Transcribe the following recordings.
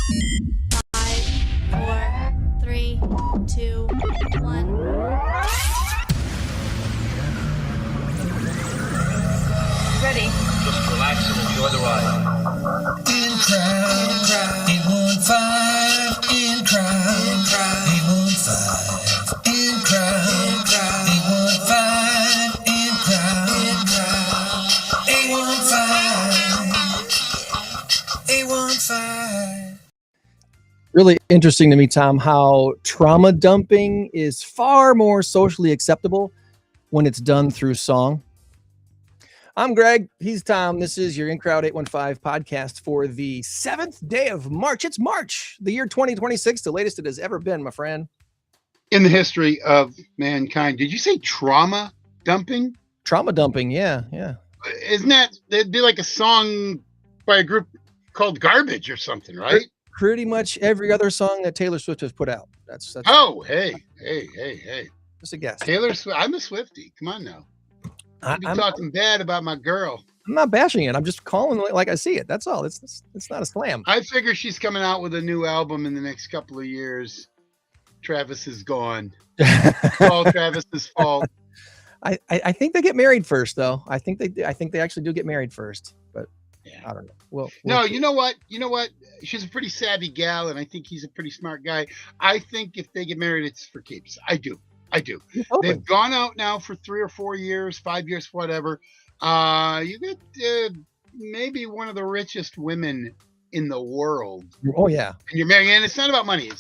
5, 4, 3, 2, 1. Ready. Just relax and enjoy the ride. In crowd, 815. In crowd, 815. In crowd, 815. In crowd, 815. 815. Really interesting to me, Tom, how trauma dumping is far more socially acceptable when it's done through song. I'm Greg. He's Tom. This is your In Crowd 815 podcast for the 7th day of March. It's March, the year 2026, the latest it has ever been, my friend. In the history of mankind. Did you say trauma dumping? Trauma dumping, yeah. Isn't that, it'd be like a song by a group called Garbage or something, right? Pretty much every other song that Taylor Swift has put out. That's Oh, hey. just a guess. Taylor Swift, I'm a Swiftie. Come on now. I'm Talking bad about my girl. not bashing it. I'm just calling it like I see it. That's all. It's not a slam. I figure she's coming out with a new album in the next couple of years. Travis is gone. It's all Travis's fault. I think they get married first, though. I think they actually do get married first, but Yeah. I don't know. Well, No, you know what? She's a pretty savvy gal, and I think he's a pretty smart guy. I think if they get married, it's for keeps. I do. They've gone out now for 3 or 4 years, 5 years, whatever. You get maybe one of the richest women in the world. Oh yeah, And you're marrying, and it's not about money.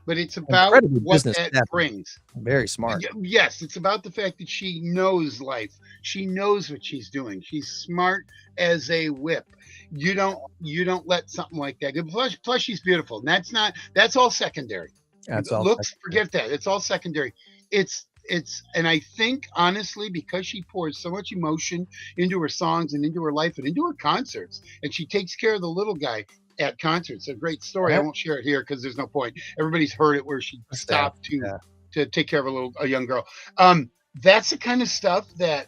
But it's about Incredibly what business that savvy. brings. very smart. Yes, it's about the fact that she knows life. She knows what she's doing. She's smart as a whip. You don't let something like that. Plus she's beautiful. And that's all secondary. That's all. Looks, forget that. It's all secondary. It's and I think honestly, because she pours so much emotion into her songs and into her life and into her concerts, and she takes care of the little guy at concerts. A great story. I won't share it here because there's no point. Everybody's heard it where she stopped to take care of a young girl. That's the kind of stuff that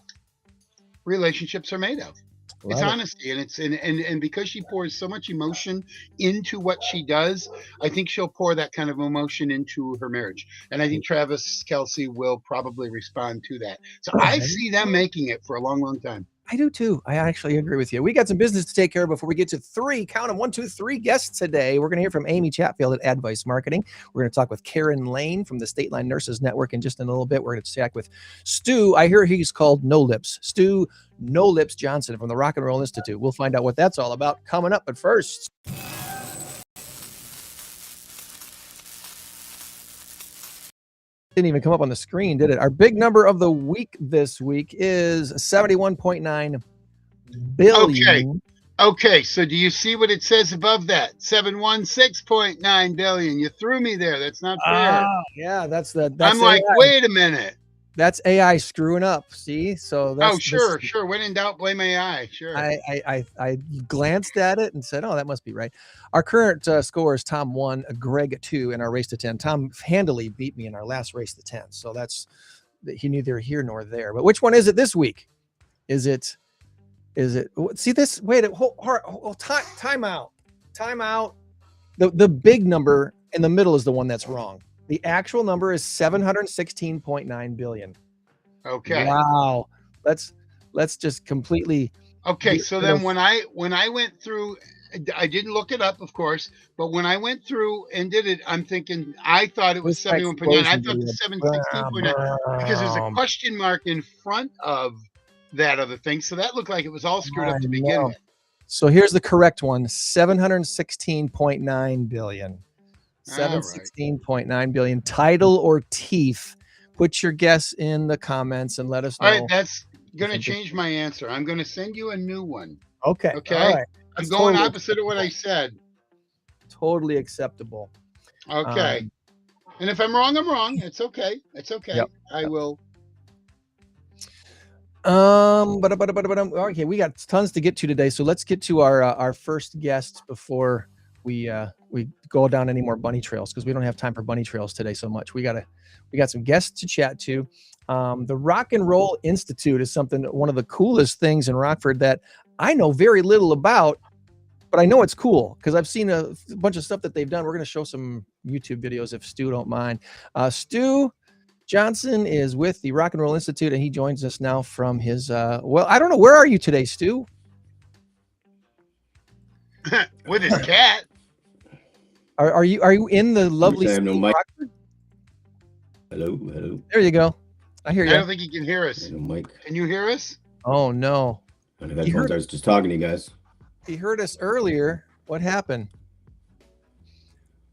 relationships are made of. It's honesty, and it's and because she pours so much emotion into what she does, I think she'll pour that kind of emotion into her marriage. And I think Travis Kelce will probably respond to that. So I see them making it for a long, long time. I do too. I actually agree with you. We got some business to take care of before we get to 3. Count them, 1, 2, 3 guests today. We're going to hear from Amy Chatfield at Advice Marketing. We're going to talk with Karen Lane from the Stateline Nurses Network in just a little bit. We're going to chat with Stu. I hear he's called No Lips. Stu No Lips Johnson from the Rock and Roll Institute. We'll find out what that's all about coming up. But first, didn't even come up on the screen, did it? Our big number of the week this week is 71.9 billion. Okay, so do you see what it says above that? 716.9 billion. You threw me there. That's not fair. Yeah, that's I'm like, AI. wait a minute. That's AI screwing up. See, so that's, Sure. When in doubt, blame AI. Sure. I glanced at it and said, "Oh, that must be right." Our current score is Tom 1, Greg 2 in our race to 10. Tom handily beat me in our last race to 10, so that's he neither here nor there. But which one is it this week? Is it? See this? Wait, time out. The big number in the middle is the one that's wrong. The actual number is 716.9 billion. Okay. Wow. Let's just completely. Okay. So then when I went through, I didn't look it up, of course, but when I went through and did it, I'm thinking, I thought it was 71.9. I thought the 716.9 because there's a question mark in front of that other thing. So that looked like it was all screwed up to begin with. So here's the correct one, 716.9 billion. 716.9 billion. Title or teeth? Put your guess in the comments and let us know. All right, that's going to change my answer. I'm going to send you a new one. Okay. Okay. All right. I'm going opposite of what I said. Totally acceptable. Okay. And if I'm wrong, I'm wrong. It's okay. Yep. I will. Okay, we got tons to get to today, so let's get to our first guest before we go down any more bunny trails, because we don't have time for bunny trails today so much. We got some guests to chat to. The Rock and Roll Institute is one of the coolest things in Rockford that I know very little about, but I know it's cool because I've seen a bunch of stuff that they've done. We're going to show some YouTube videos if Stu don't mind. Stu Johnson is with the Rock and Roll Institute, and he joins us now from his. Well, I don't know, where are you today, Stu? With his cat. Are you in the lovely? I have no city of mic. Rockford? Hello. There you go. I hear I you. don't think he can hear I us. have no mic. Can you hear us? Oh no, I have headphones. I was just talking to you guys. he heard us earlier. What happened?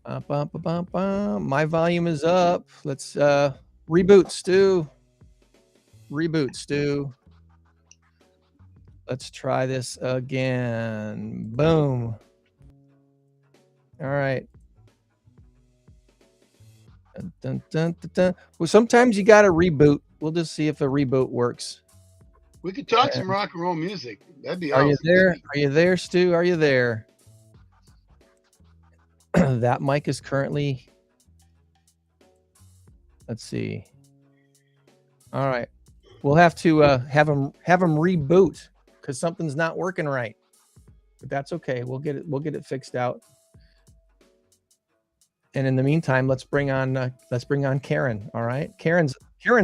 My volume is up. Let's reboot, Stu. Reboot, Stu. Let's try this again. Boom. All right. Dun, dun, dun, dun, dun. Well, sometimes you got to reboot. We'll just see if a reboot works. We could talk some rock and roll music. That'd be Are awesome. you there? Are you there, Stu? Are you there? That mic is currently. Let's see. All right. We'll have to have him reboot because something's not working right. But that's okay. We'll get it fixed out. And in the meantime, let's bring on Karen. All right. Karen's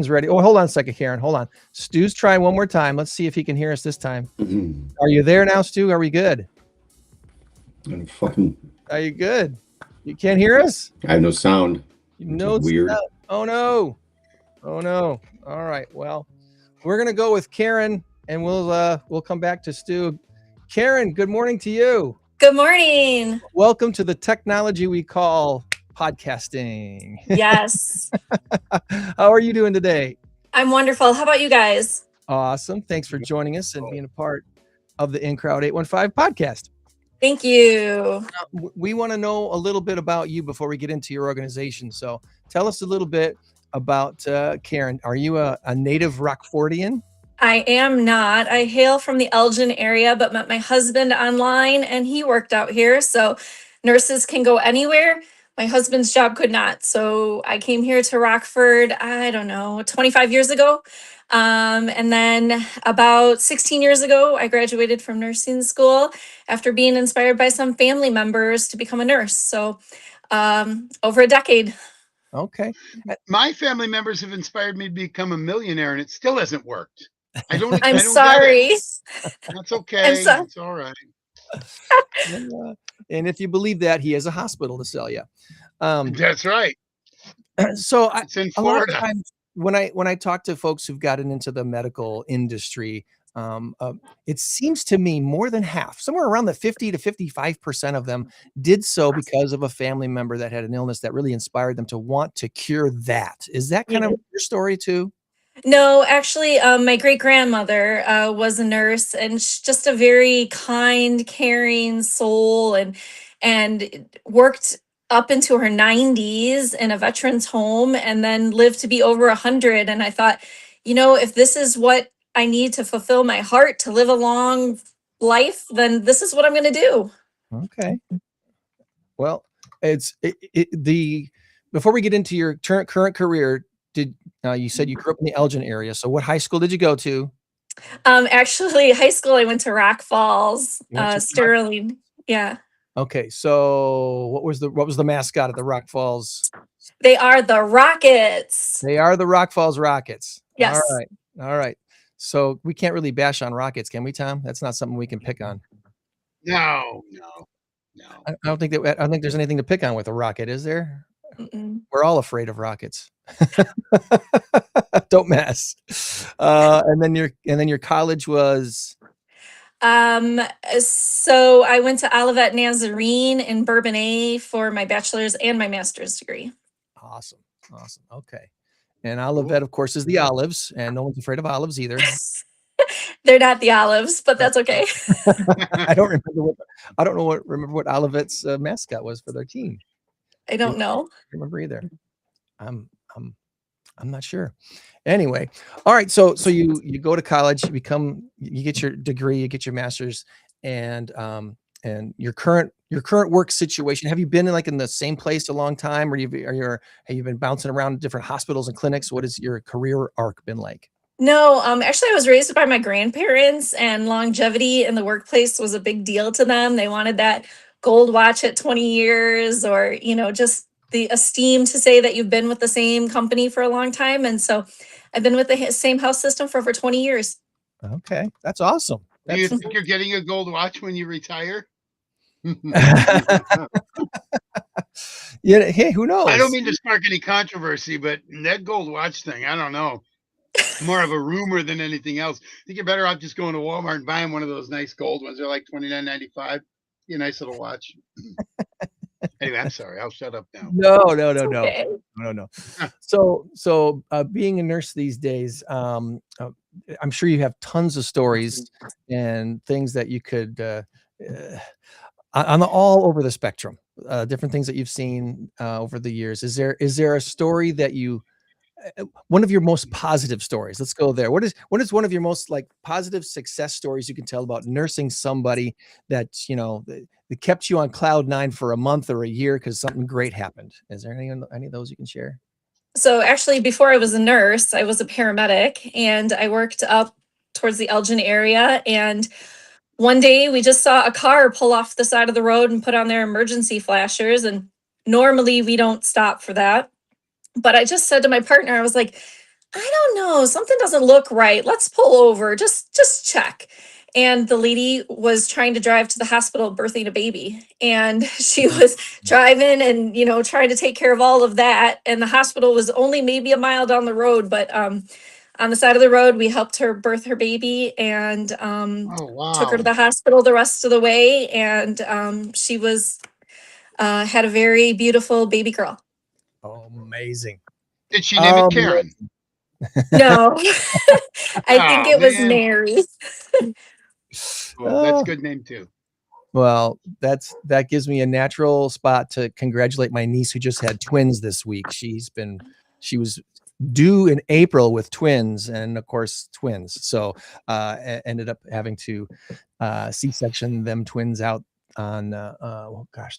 ready. Oh, hold on a second, Karen. Hold on. Stu's trying one more time. Let's see if he can hear us this time. Are you there now, Stu? Are we good? I'm fucking. Are you good? You can't hear us? I have no sound. No Weird. sound. Oh no. Oh no. All right. Well, we're gonna go with Karen, and we'll come back to Stu. Karen, good morning to you. Good morning. Welcome to the technology we call podcasting. Yes. How are you doing today? I'm wonderful. How about you guys? Awesome. Thanks for joining us and being a part of the In Crowd 815 podcast. Thank you. We want to know a little bit about you before we get into your organization. So tell us a little bit about Karen. Are you a native Rockfordian? I am not. I hail from the Elgin area, but met my husband online and he worked out here. So nurses can go anywhere. My husband's job could not. So I came here to Rockford, I don't know, 25 years ago. And then about 16 years ago, I graduated from nursing school after being inspired by some family members to become a nurse. So over a decade. Okay. My family members have inspired me to become a millionaire, and it still hasn't worked. I don't I'm get sorry. it. That's okay. so- It's all right. And if you believe that, he has a hospital to sell you. That's right. So It's in a lot of Florida. times when I talk to folks who've gotten into the medical industry, it seems to me more than half, somewhere around the 50 to 55% of them did so because of a family member that had an illness that really inspired them to want to cure that. Is that kind of your story too? No, actually, my great grandmother was a nurse, and just a very kind, caring soul, and worked up into her 90s in a veterans home, and then lived to be over 100. And I thought, if this is what I need to fulfill my heart to live a long life, then this is what I'm going to do. Okay. Well, before we get into your current career, you said you grew up in the Elgin area. So what high school did you go to? Actually, high school, I went to Rock Falls, You went to Sterling. Yeah. Okay. So what was the mascot at the Rock Falls? They are the Rockets. They are the Rock Falls Rockets. Yes. All right. So we can't really bash on Rockets, can we, Tom? That's not something we can pick on. No. I don't think there's anything to pick on with a rocket, is there? Mm-mm. We're all afraid of rockets. Don't mess. And then your college was. So I went to Olivet Nazarene in Bourbonnais for my bachelor's and my master's degree. Awesome. Okay. And Olivet, of course, is the olives, and no one's afraid of olives either. They're not the olives, but that's okay. I don't remember what Olivet's mascot was for their team. I don't know. I don't remember either. I'm not sure. Anyway, all right. So you go to college, you get your degree, you get your master's, and your current work situation. Have you been in the same place a long time, or have you been bouncing around different hospitals and clinics? What has your career arc been like? No, actually, I was raised by my grandparents, and longevity in the workplace was a big deal to them. They wanted that gold watch at 20 years, or, just the esteem to say that you've been with the same company for a long time. And so I've been with the same health system for over 20 years. Okay, that's awesome. Do you That's think you're getting a gold watch when you retire? yeah. Hey, who I don't knows? mean to spark any controversy, but that gold watch thing, I don't know. More of a rumor than anything else. I think you're better off just going to Walmart and buying one of those nice gold ones. They're like $29.95. Be a nice little watch. Anyway, I'm sorry. I'll shut up now. No. Okay. No. So being a nurse these days, I'm sure you have tons of stories and things that you could all over the spectrum, different things that you've seen over the years. Is there a story that you one of your most positive stories? Let's go there. What is one of your most like positive success stories you can tell about nursing somebody that that kept you on cloud nine for a month or a year because something great happened? Is there any of those you can share? So actually, before I was a nurse, I was a paramedic, and I worked up towards the Elgin area. And one day we just saw a car pull off the side of the road and put on their emergency flashers. And normally we don't stop for that. But I just said to my partner, I was like, I don't know, something doesn't look right. Let's pull over, just check. And the lady was trying to drive to the hospital birthing a baby. And she was driving and, trying to take care of all of that. And the hospital was only maybe a mile down the road, but on the side of the road, we helped her birth her baby, and Oh, took her wow. to the hospital the rest of the way. And she was had a very beautiful baby girl. Oh, amazing. Did she name it Karen? No, I think Oh, it was man. Mary. Well, that's a good name, too. Well, that gives me a natural spot to congratulate my niece who just had twins this week. She was due in April with twins, and of course twins. So ended up having to C-section them twins out on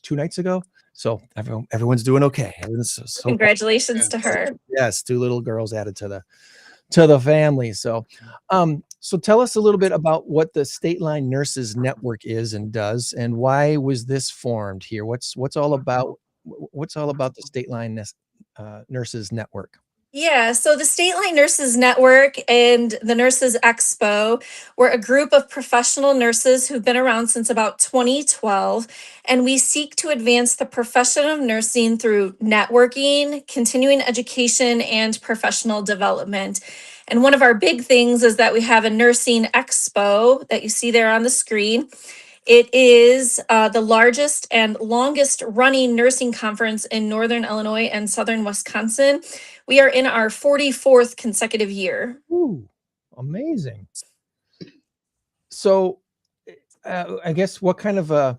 2 nights ago. So everyone's doing okay. Everyone's so Congratulations to Yeah. her. yes, 2 little girls added to the family. So so tell us a little bit about what the Stateline Nurses Network is and does, and why was this formed here? What's all about the Stateline Nurses Network? Yeah, so the Stateline Nurses Network and the Nurses Expo were a group of professional nurses who've been around since about 2012, and we seek to advance the profession of nursing through networking, continuing education, and professional development. And one of our big things is that we have a nursing expo that you see there on the screen. It is the largest and longest running nursing conference in Northern Illinois and Southern Wisconsin. We are in our 44th consecutive year. Ooh, amazing. So I guess what kind of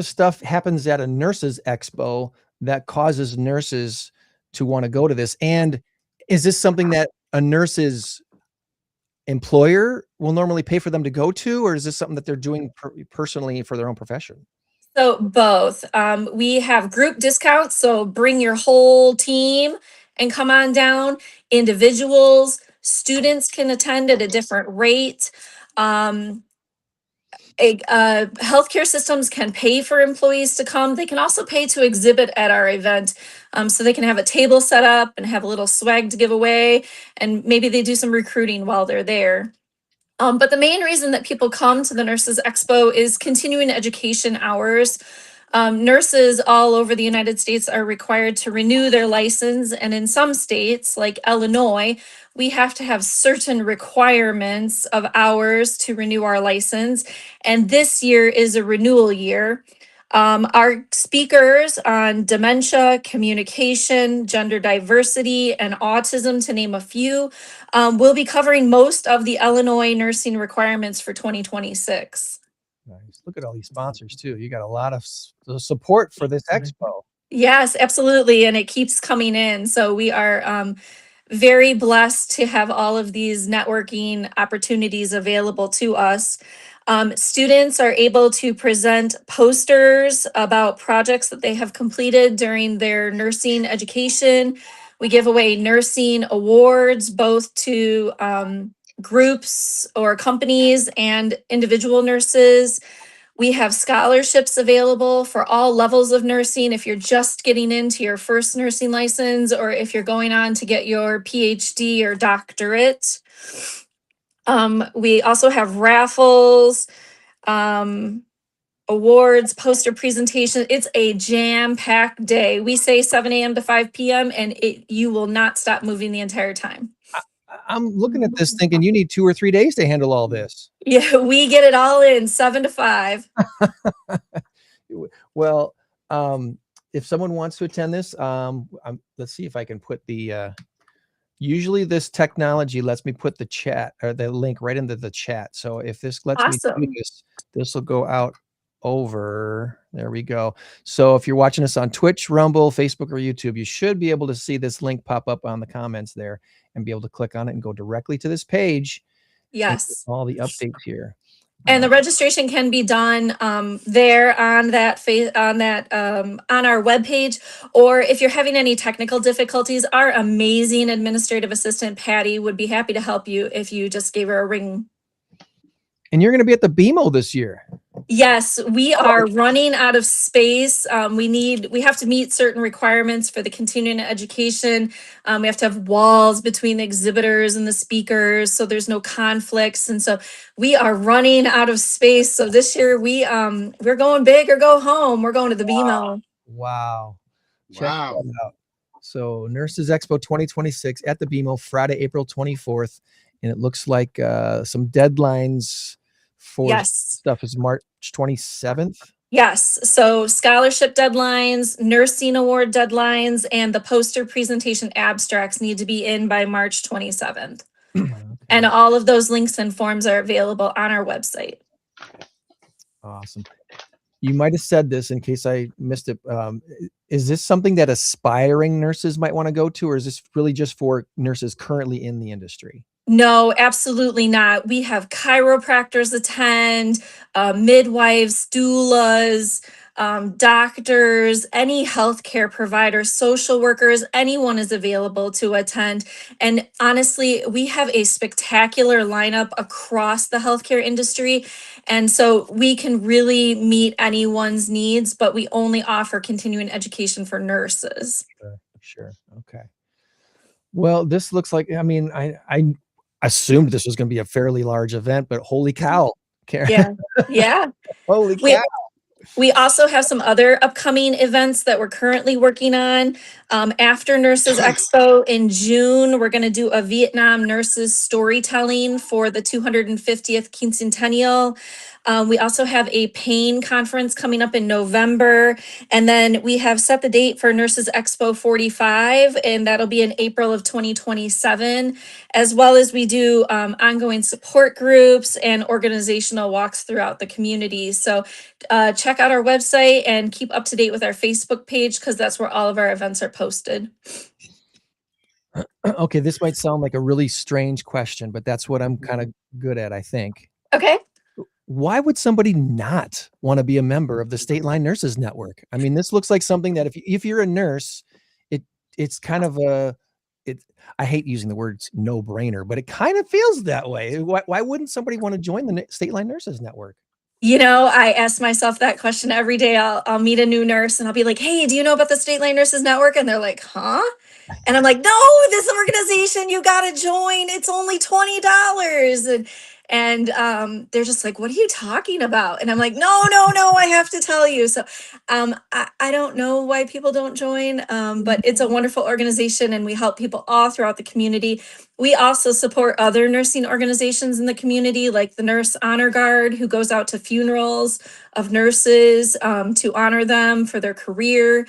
stuff happens at a nurses expo that causes nurses to want to go to this? And is this something that a nurse's employer will normally pay for them to go to, or is this something that they're doing personally for their own profession? So both. We have group discounts, so bring your whole team and come on down. Individuals, students can attend at a different rate. Healthcare systems can pay for employees to come. They can also pay to exhibit at our event. So they can have a table set up and have a little swag to give away, and maybe they do some recruiting while they're there. But the main reason that people come to the Nurses Expo is continuing education hours. Nurses all over the United States are required to renew their license, and in some states, like Illinois, we have to have certain requirements of hours to renew our license. And this year is a renewal year. Our speakers on dementia, communication, gender diversity, and autism, to name a few, will be covering most of the Illinois nursing requirements for 2026. Nice. Look at all these sponsors too. You got a lot of support for this expo. Yes, absolutely. And it keeps coming in. So we are very blessed to have all of these networking opportunities available to us. Students are able to present posters about projects that they have completed during their nursing education. We give away nursing awards, both to groups or companies and individual nurses. We have scholarships available for all levels of nursing. If you're just getting into your first nursing license, or if you're going on to get your PhD or doctorate. We also have raffles, awards, poster presentation. It's a jam-packed day. We say 7 a.m. to 5 p.m. and you will not stop moving the entire time. I'm looking at this thinking you need 2 or 3 days to handle all this. Yeah, we get it all in 7 to 5. Well, if someone wants to attend this, let's see if I can put the, usually this technology lets me put the chat or the link right into the chat. So if this lets me do Awesome. this will go out over. There we go. So if you're watching us on Twitch, Rumble, Facebook, or YouTube, you should be able to see this link pop up on the comments there and be able to click on it and go directly to this page. Yes. All the updates here. And the registration can be done there on that on our webpage, or if you're having any technical difficulties, our amazing administrative assistant Patty would be happy to help you if you just gave her a ring. And you're going to be at the BMO this year. Yes, we are running out of space. We have to meet certain requirements for the continuing education. We have to have walls between the exhibitors and the speakers, so there's no conflicts. And so we are running out of space. So this year we're going big or go home. We're going to the BMO. Wow. Check Wow. that out. So Nurses Expo 2026 at the BMO, Friday, April 24th. And it looks like some deadlines for Yes. stuff is March 27th. Yes. So scholarship deadlines, nursing award deadlines, and the poster presentation abstracts need to be in by March 27th. And all of those links and forms are available on our website. Awesome. You might have said this in case I missed it. Is this something that aspiring nurses might want to go to, or is this really just for nurses currently in the industry? No, absolutely not. We have chiropractors attend, midwives, doulas, doctors, any healthcare providers, social workers, anyone is available to attend. And honestly, we have a spectacular lineup across the healthcare industry. And so we can really meet anyone's needs, but we only offer continuing education for nurses. Sure. Okay. Well, this looks like, I mean, I assumed this was going to be a fairly large event, but holy cow. Yeah. Yeah. Holy cow. We also have some other upcoming events that we're currently working on. After Nurses Expo in June, we're going to do a Vietnam nurses storytelling for the 250th quincentennial. We also have a pain conference coming up in November. And then we have set the date for Nurses Expo 45, and that'll be in April of 2027, as well as we do ongoing support groups and organizational walks throughout the community. So check out our website and keep up to date with our Facebook page, because that's where all of our events are posted. Okay, this might sound like a really strange question, but that's what I'm kind of good at, I think. Okay. Why would somebody not want to be a member of the Stateline Nurses Network? I mean, this looks like something that if you're a nurse, it's kind of I hate using the words no brainer, but it kind of feels that way. Why wouldn't somebody want to join the Stateline Nurses Network? You know, I ask myself that question every day. I'll meet a new nurse and I'll be like, hey, do you know about the Stateline Nurses Network? And they're like, huh? And I'm like, no, this organization, you got to join. It's only $20. And they're just like, what are you talking about? And I'm like, no, I have to tell you. So I don't know why people don't join, but it's a wonderful organization and we help people all throughout the community. We also support other nursing organizations in the community, like the Nurse Honor Guard, who goes out to funerals of nurses to honor them for their career.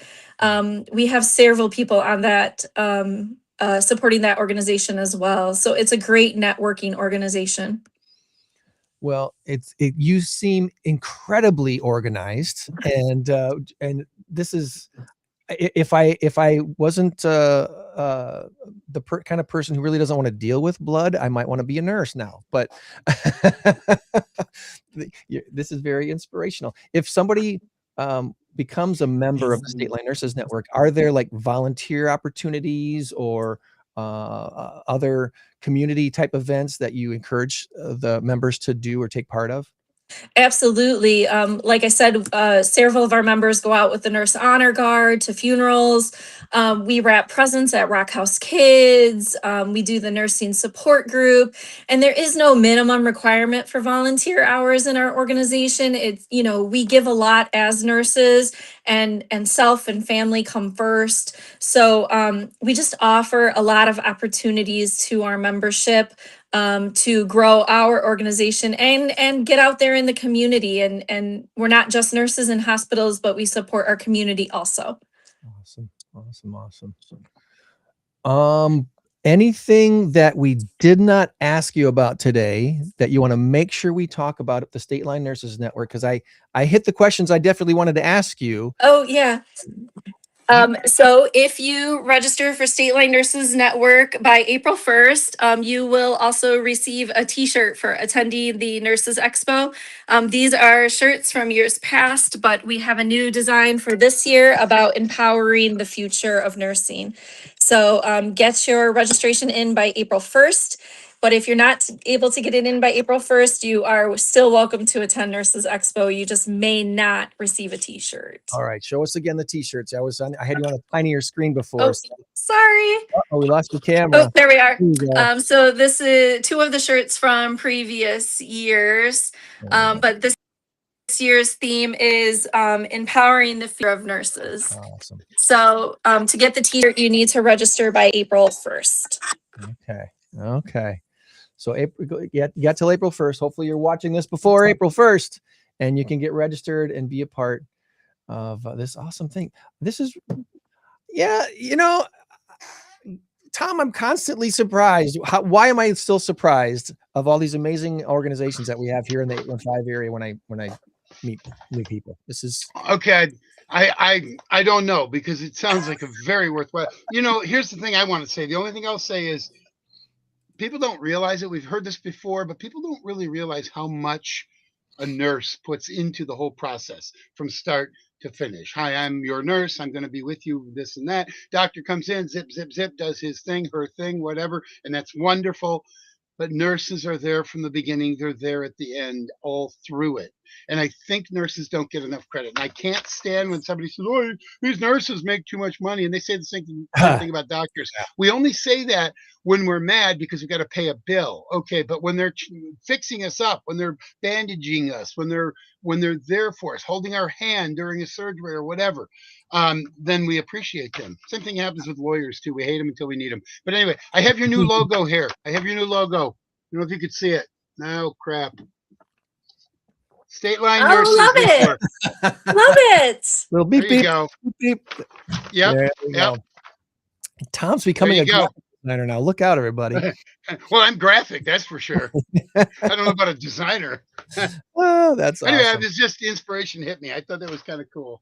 We have several people on that supporting that organization as well. So it's a great networking organization. Well, you seem incredibly organized, and this is, if I wasn't the kind of person who really doesn't want to deal with blood, I might want to be a nurse now. But this is very inspirational. If somebody becomes a member of the Stateline Nurses Network, are there like volunteer opportunities or other community type events that you encourage the members to do or take part of? Absolutely. Like I said, several of our members go out with the Nurse Honor Guard to funerals. We wrap presents at Rock House Kids. We do the nursing support group, and there is no minimum requirement for volunteer hours in our organization. It's, we give a lot as nurses, and self and family come first. So we just offer a lot of opportunities to our membership to grow our organization and get out there in the community. And we're not just nurses in hospitals, but we support our community also. Awesome. Anything that we did not ask you about today that you want to make sure we talk about at the Stateline Nurses Network? Because I hit the questions I definitely wanted to ask you. Oh, yeah. So if you register for Stateline Nurses Network by April 1st, you will also receive a t-shirt for attending the Nurses Expo. These are shirts from years past, but we have a new design for this year about empowering the future of nursing. So get your registration in by April 1st. But if you're not able to get it in by April 1st, you are still welcome to attend Nurses Expo. You just may not receive a t-shirt. All right, show us again the t-shirts. I had you on a tinier screen before. Oh, sorry. Oh, we lost the camera. Oh, there we are. There you go. So this is two of the shirts from previous years. But this year's theme is empowering the future of nurses. Awesome. So to get the t-shirt, you need to register by April 1st. Okay. So April, you got till April 1st. Hopefully you're watching this before April 1st and you can get registered and be a part of this awesome thing. This is, Tom, I'm constantly surprised. Why am I still surprised of all these amazing organizations that we have here in the 815 area when I meet new people? This is okay. I don't know, because it sounds like a very worthwhile. Here's the thing I want to say. The only thing I'll say is people don't realize it. We've heard this before, but people don't really realize how much a nurse puts into the whole process from start to finish. Hi, I'm your nurse. I'm going to be with you, this and that. Doctor comes in, zip, zip, zip, does his thing, her thing, whatever. And that's wonderful. But nurses are there from the beginning. They're there at the end, all through it. And I think nurses don't get enough credit. And I can't stand when somebody says, oh, these nurses make too much money. And they say the same thing about doctors. We only say that when we're mad because we've got to pay a bill. Okay, but when they're fixing us up, when they're bandaging us, when they're there for us, holding our hand during a surgery or whatever, then we appreciate them. Same thing happens with lawyers too. We hate them until we need them. But anyway, I have your new logo here. I don't know if you could see it. No, crap. Stateline Nurses. Love it. Love it. little beep, There you beep, go. beep. Yep. There you go. Tom's becoming a graphic designer now. Look out, everybody. Well, I'm graphic, that's for sure. I don't know about a designer. Oh, that's Anyway, awesome. it was just inspiration hit me. I thought that was kind of cool.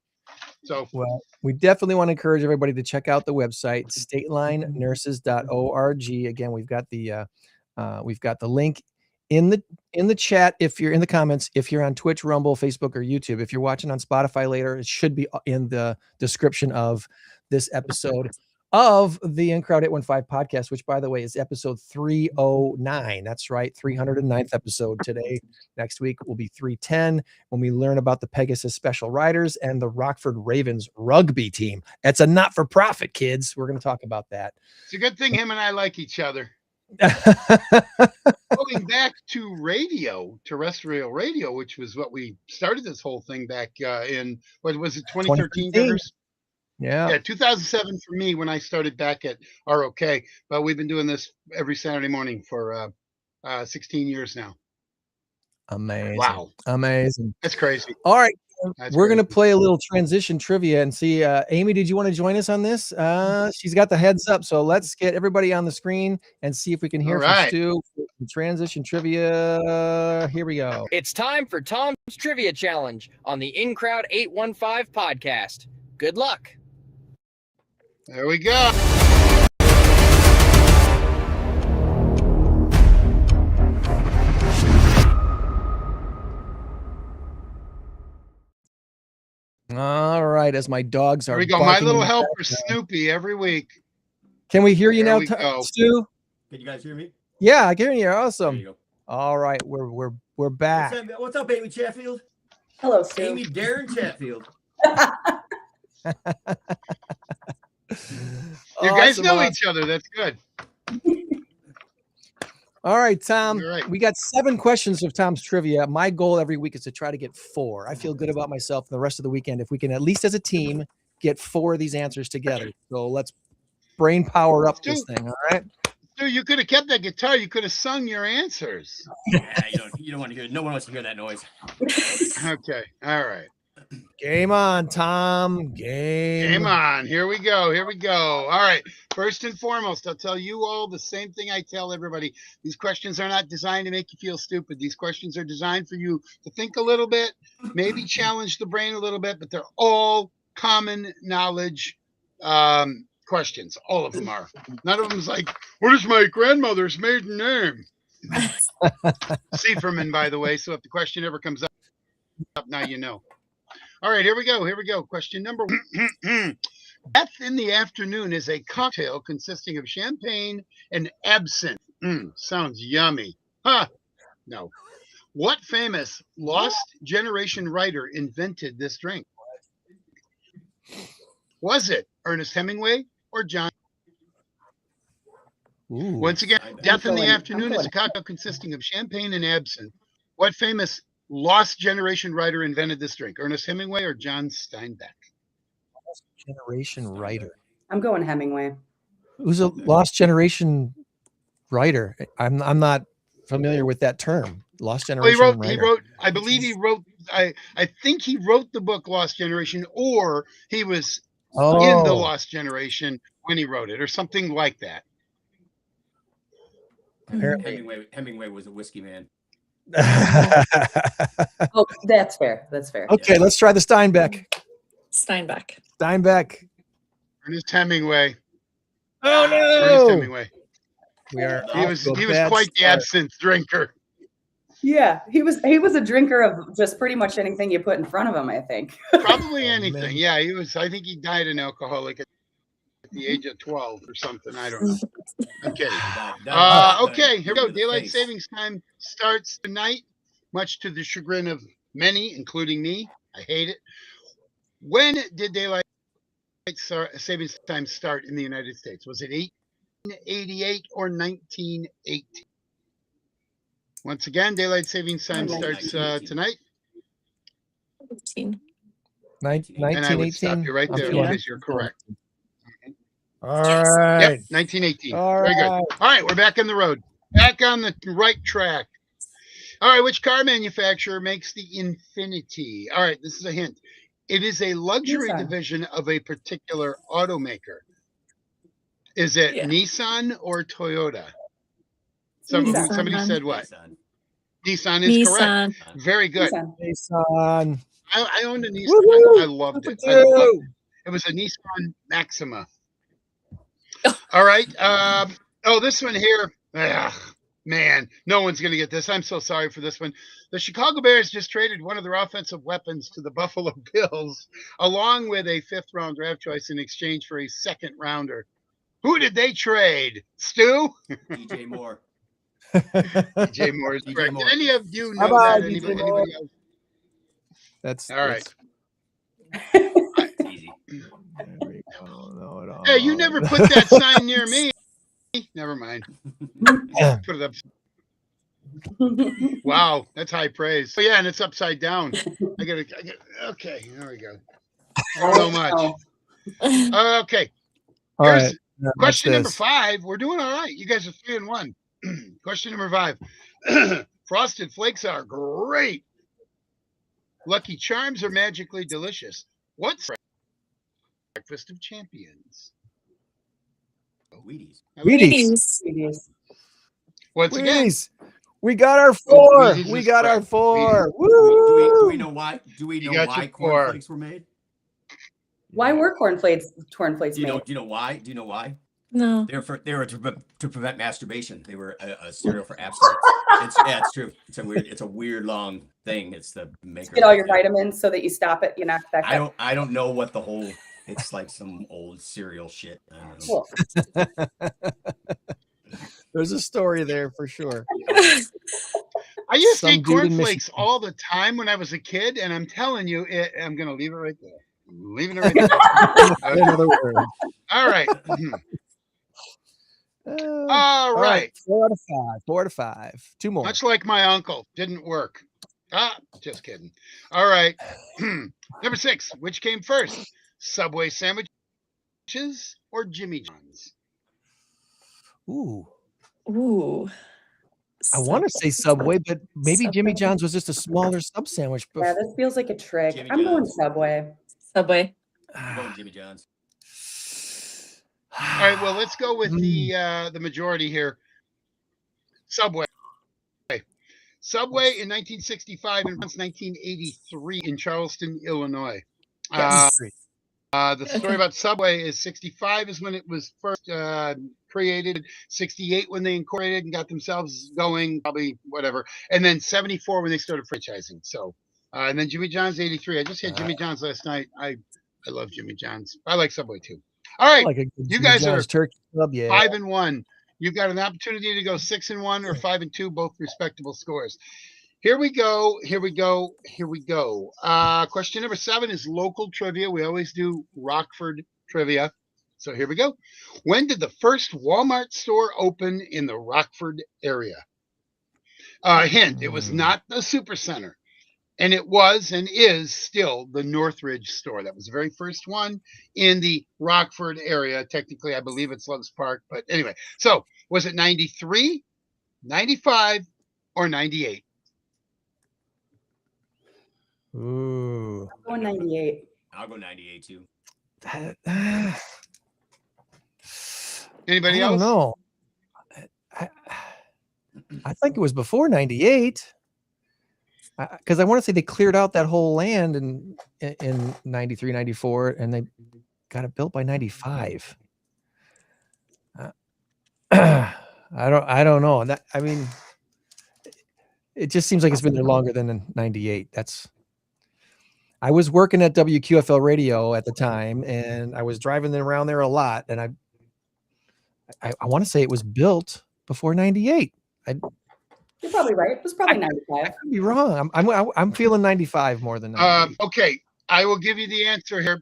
So, well, we definitely want to encourage everybody to check out the website, statelinenurses.org. Again, we've got the link in the chat. If you're in the comments, if you're on Twitch, Rumble, Facebook, or YouTube, if you're watching on Spotify later, it should be in the description of this episode of the InCrowd 815 podcast, which, by the way, is episode 309. That's right, 309th episode today. Next week will be 310 when we learn about the Pegasus Special Riders and the Rockford Ravens rugby team. It's a not-for-profit, kids. We're going to talk about that. it's a good thing him and I like each other. Going back to radio, terrestrial radio, which was what we started this whole thing back in, what was it, 2013? 2013. Yeah, 2007 for me when I started back at ROK. But we've been doing this every Saturday morning for 16 years now. amazing. Wow. Amazing. That's crazy. All right. That's We're going to crazy. play a little transition trivia and see. Amy, did you want to join us on this? She's got the heads up. So let's get everybody on the screen and see if we can hear All from right. Stu. Transition trivia. Here we go. It's time for Tom's Trivia Challenge on the InCrowd 815 podcast. Good luck. There we go. All right, as my dogs Here are we go. My barking in little the helper, background. Snoopy, every week. Can we hear you There now, we go. Stu? Can you guys hear me? Yeah, I can hear you. There Awesome. you go. All right, we're back. What's up, Amy Chatfield? Hello, Stu. Amy Darren Chatfield. You guys Awesome, know awesome. each other. That's good. All right, Tom. You're right. We got 7 questions of Tom's trivia. My goal every week is to try to get 4. I feel good about myself the rest of the weekend if we can, at least as a team, get 4 of these answers together. So let's brain power up this thing. All right. Dude, you could have kept that guitar. You could have sung your answers. Yeah, you don't want to hear. No one wants to hear that noise. Okay. All right. Game on, Tom. Game on. Here we go. Here we go. All right. First and foremost, I'll tell you all the same thing I tell everybody. These questions are not designed to make you feel stupid. These questions are designed for you to think a little bit, maybe challenge the brain a little bit, but they're all common knowledge questions. All of them are. None of them is like, what is my grandmother's maiden name? Seiferman, by the way. So if the question ever comes up, now you know. All right, here we go. Here we go. Question number 1. Death in the Afternoon is a cocktail consisting of champagne and absinthe. Sounds yummy. Huh? No. What famous lost generation writer invented this drink? Was it Ernest Hemingway or John? Ooh. Once again, Death in the Afternoon is a cocktail consisting of champagne and absinthe. What famous lost generation writer invented this drink? Ernest Hemingway or John Steinbeck? Lost generation writer. I'm going Hemingway. Who's a lost generation writer? I'm not familiar with that term. Lost Well, generation he writer. wrote, I believe he wrote, I think he wrote the book Lost Generation, or he was in the Lost Generation when he wrote it, or something like that. Hemingway was a whiskey man. Oh, that's fair. That's fair. Okay, let's try the Steinbeck. Steinbeck. Steinbeck. Ernest Hemingway. Oh Ernest no! Hemingway. We are. He was quite the absinthe drinker. Yeah, he was a drinker of just pretty much anything you put in front of him, I think. Probably anything. Yeah, he was. I think he died an alcoholic at the age of 12 or something. I don't know. I'm kidding. Okay, here we go. Daylight savings time starts tonight, much to the chagrin of many, including me. I hate it. When did daylight savings time start in the United States? Was it 1888 or 1918? Once again, daylight savings time starts tonight. 1918. And I would stop 1918. you right there Yeah. because you're correct. All right. Yep, 1918. All Very good. right. All right, we're back on the road. Back on the right track. All right, which car manufacturer makes the Infiniti? All right, this is a hint. It is a luxury Nissan. division of a particular automaker. Is it Yeah. Nissan or Toyota? Nissan. Somebody said what? Nissan. Nissan is correct. Nissan. Very good. Nissan. Nissan. I owned a Nissan. Woohoo! I loved it. Look I at loved you. it. It was a Nissan Maxima. All right. This one here. Ugh, man, no one's going to get this. I'm so sorry for this one. The Chicago Bears just traded one of their offensive weapons to the Buffalo Bills, along with a 5th-round draft choice in exchange for a 2nd-rounder. Who did they trade? Stu? DJ Moore. DJ Moore is DJ correct. Moore. Did any of you How know about that? DJ Anybody Moore? else? That's All right. It's easy. There we go. No, no. Hey, you never put that sign near me. Never mind. Put it up. Wow, that's high praise. Oh yeah, and it's upside down. Okay, there we go. So much. Okay. All Here's right. Now, what's question number this? 5. We're doing all right. You guys are 3 and 1. Question number 5. Frosted Flakes are great. Lucky Charms are magically delicious. What's breakfast of champions? Wheaties. Wheaties. Wheaties. Once again, Wheaties. We got our 4. Wheaties We is got our correct. 4. Do Woo! we know why? Do we You know got why your four. cornflakes were made? Why were cornflakes Do you know? made? Do you know why? Do you know why? No. They were to prevent masturbation. They were a cereal for abstinence. It's true. It's a weird long thing. It's the maker. Get all your vitamins so that you stop it. You knock back up. I don't know what the whole. It's like some old cereal shit. I don't know. Cool. There's a story there for sure. I used to Some eat dude in cornflakes all the time when I was a kid, and I'm telling you, I'm going to leave it right there. I'm leaving it right there. In other words. All right. All right. 4 out of 5. 4 out of 5. 2 more. Much like my uncle, didn't work. Just kidding. All right. Number 6. Which came first? Subway sandwiches or Jimmy John's? Ooh. I want to say Subway, but maybe Jimmy Subway. John's was just a smaller sub sandwich. Yeah, this feels like a trick. Jimmy I'm going John's. Subway. Subway. I'm going Jimmy John's. All right. Well, let's go with the majority here. Subway. Subway in 1965 and 1983 in Charleston, Illinois. The story about Subway is 65 is when it was first created, 68 when they incorporated and got themselves going, probably whatever, and then 74 when they started franchising. So, and then Jimmy John's 83. I just had Jimmy John's last night. I love Jimmy John's. I like Subway too. All right, like you guys John's are turkey club, yeah. 5 and 1. You've got an opportunity to go 6 and 1 or 5 and 2, both respectable scores. Here we go. Question number 7 is local trivia. We always do Rockford trivia. So here we go. When did the first Walmart store open in the Rockford area? Hint, it was not the Supercenter. And it was and is still the Northridge store. That was the very first one in the Rockford area. Technically, I believe it's Loves Park. But anyway, so was it 93, 95, or 98? Ooh. I'm going 98. I'll go 98 too. Anybody I don't else? know. I think it was before 98. Because I want to say they cleared out that whole land in 93, 94, and they got it built by 95. I don't know. I mean, it just seems like it's been there longer than 98. I was working at WQFL radio at the time, and I was driving around there a lot, and I want to say it was built before 98. You're probably right. It was probably 95. I could be wrong. I'm feeling 95 more than 98. Okay, I will give you the answer here.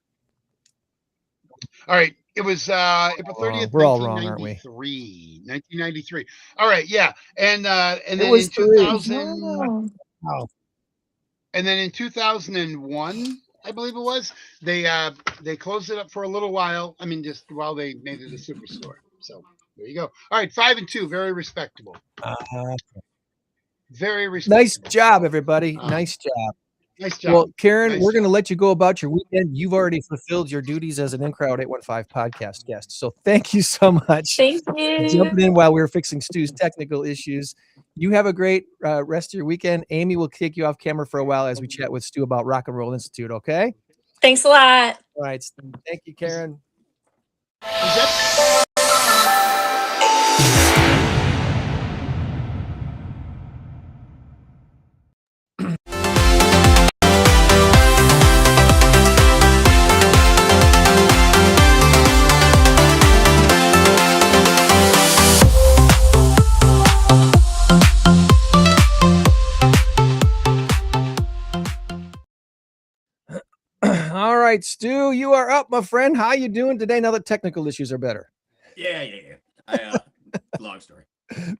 All right, it was April 30th, We're all wrong, aren't we? 1993. All right, yeah, and then It was in 2000, Wow. and then in 2001, I believe it was, they closed it up for a little while. I mean, just while they made it a superstore. So there you go. All right, 5 and 2, very respectable. Very respectable. Nice job, everybody. Nice job. Nice job. Well, Karen, Nice we're job. going to let you go about your weekend. You've already fulfilled your duties as an In-Crowd 815 podcast guest. So thank you so much Thank for you. jumping in while we were fixing Stu's technical issues. You have a great rest of your weekend. Amy will take you off camera for a while as we chat with Stu about Rock and Roll Institute, okay? Thanks a lot. All right. Thank you, Karen. Is that- All right, Stu, you are up, my friend. How you doing today now that technical issues are better? Yeah. Long story.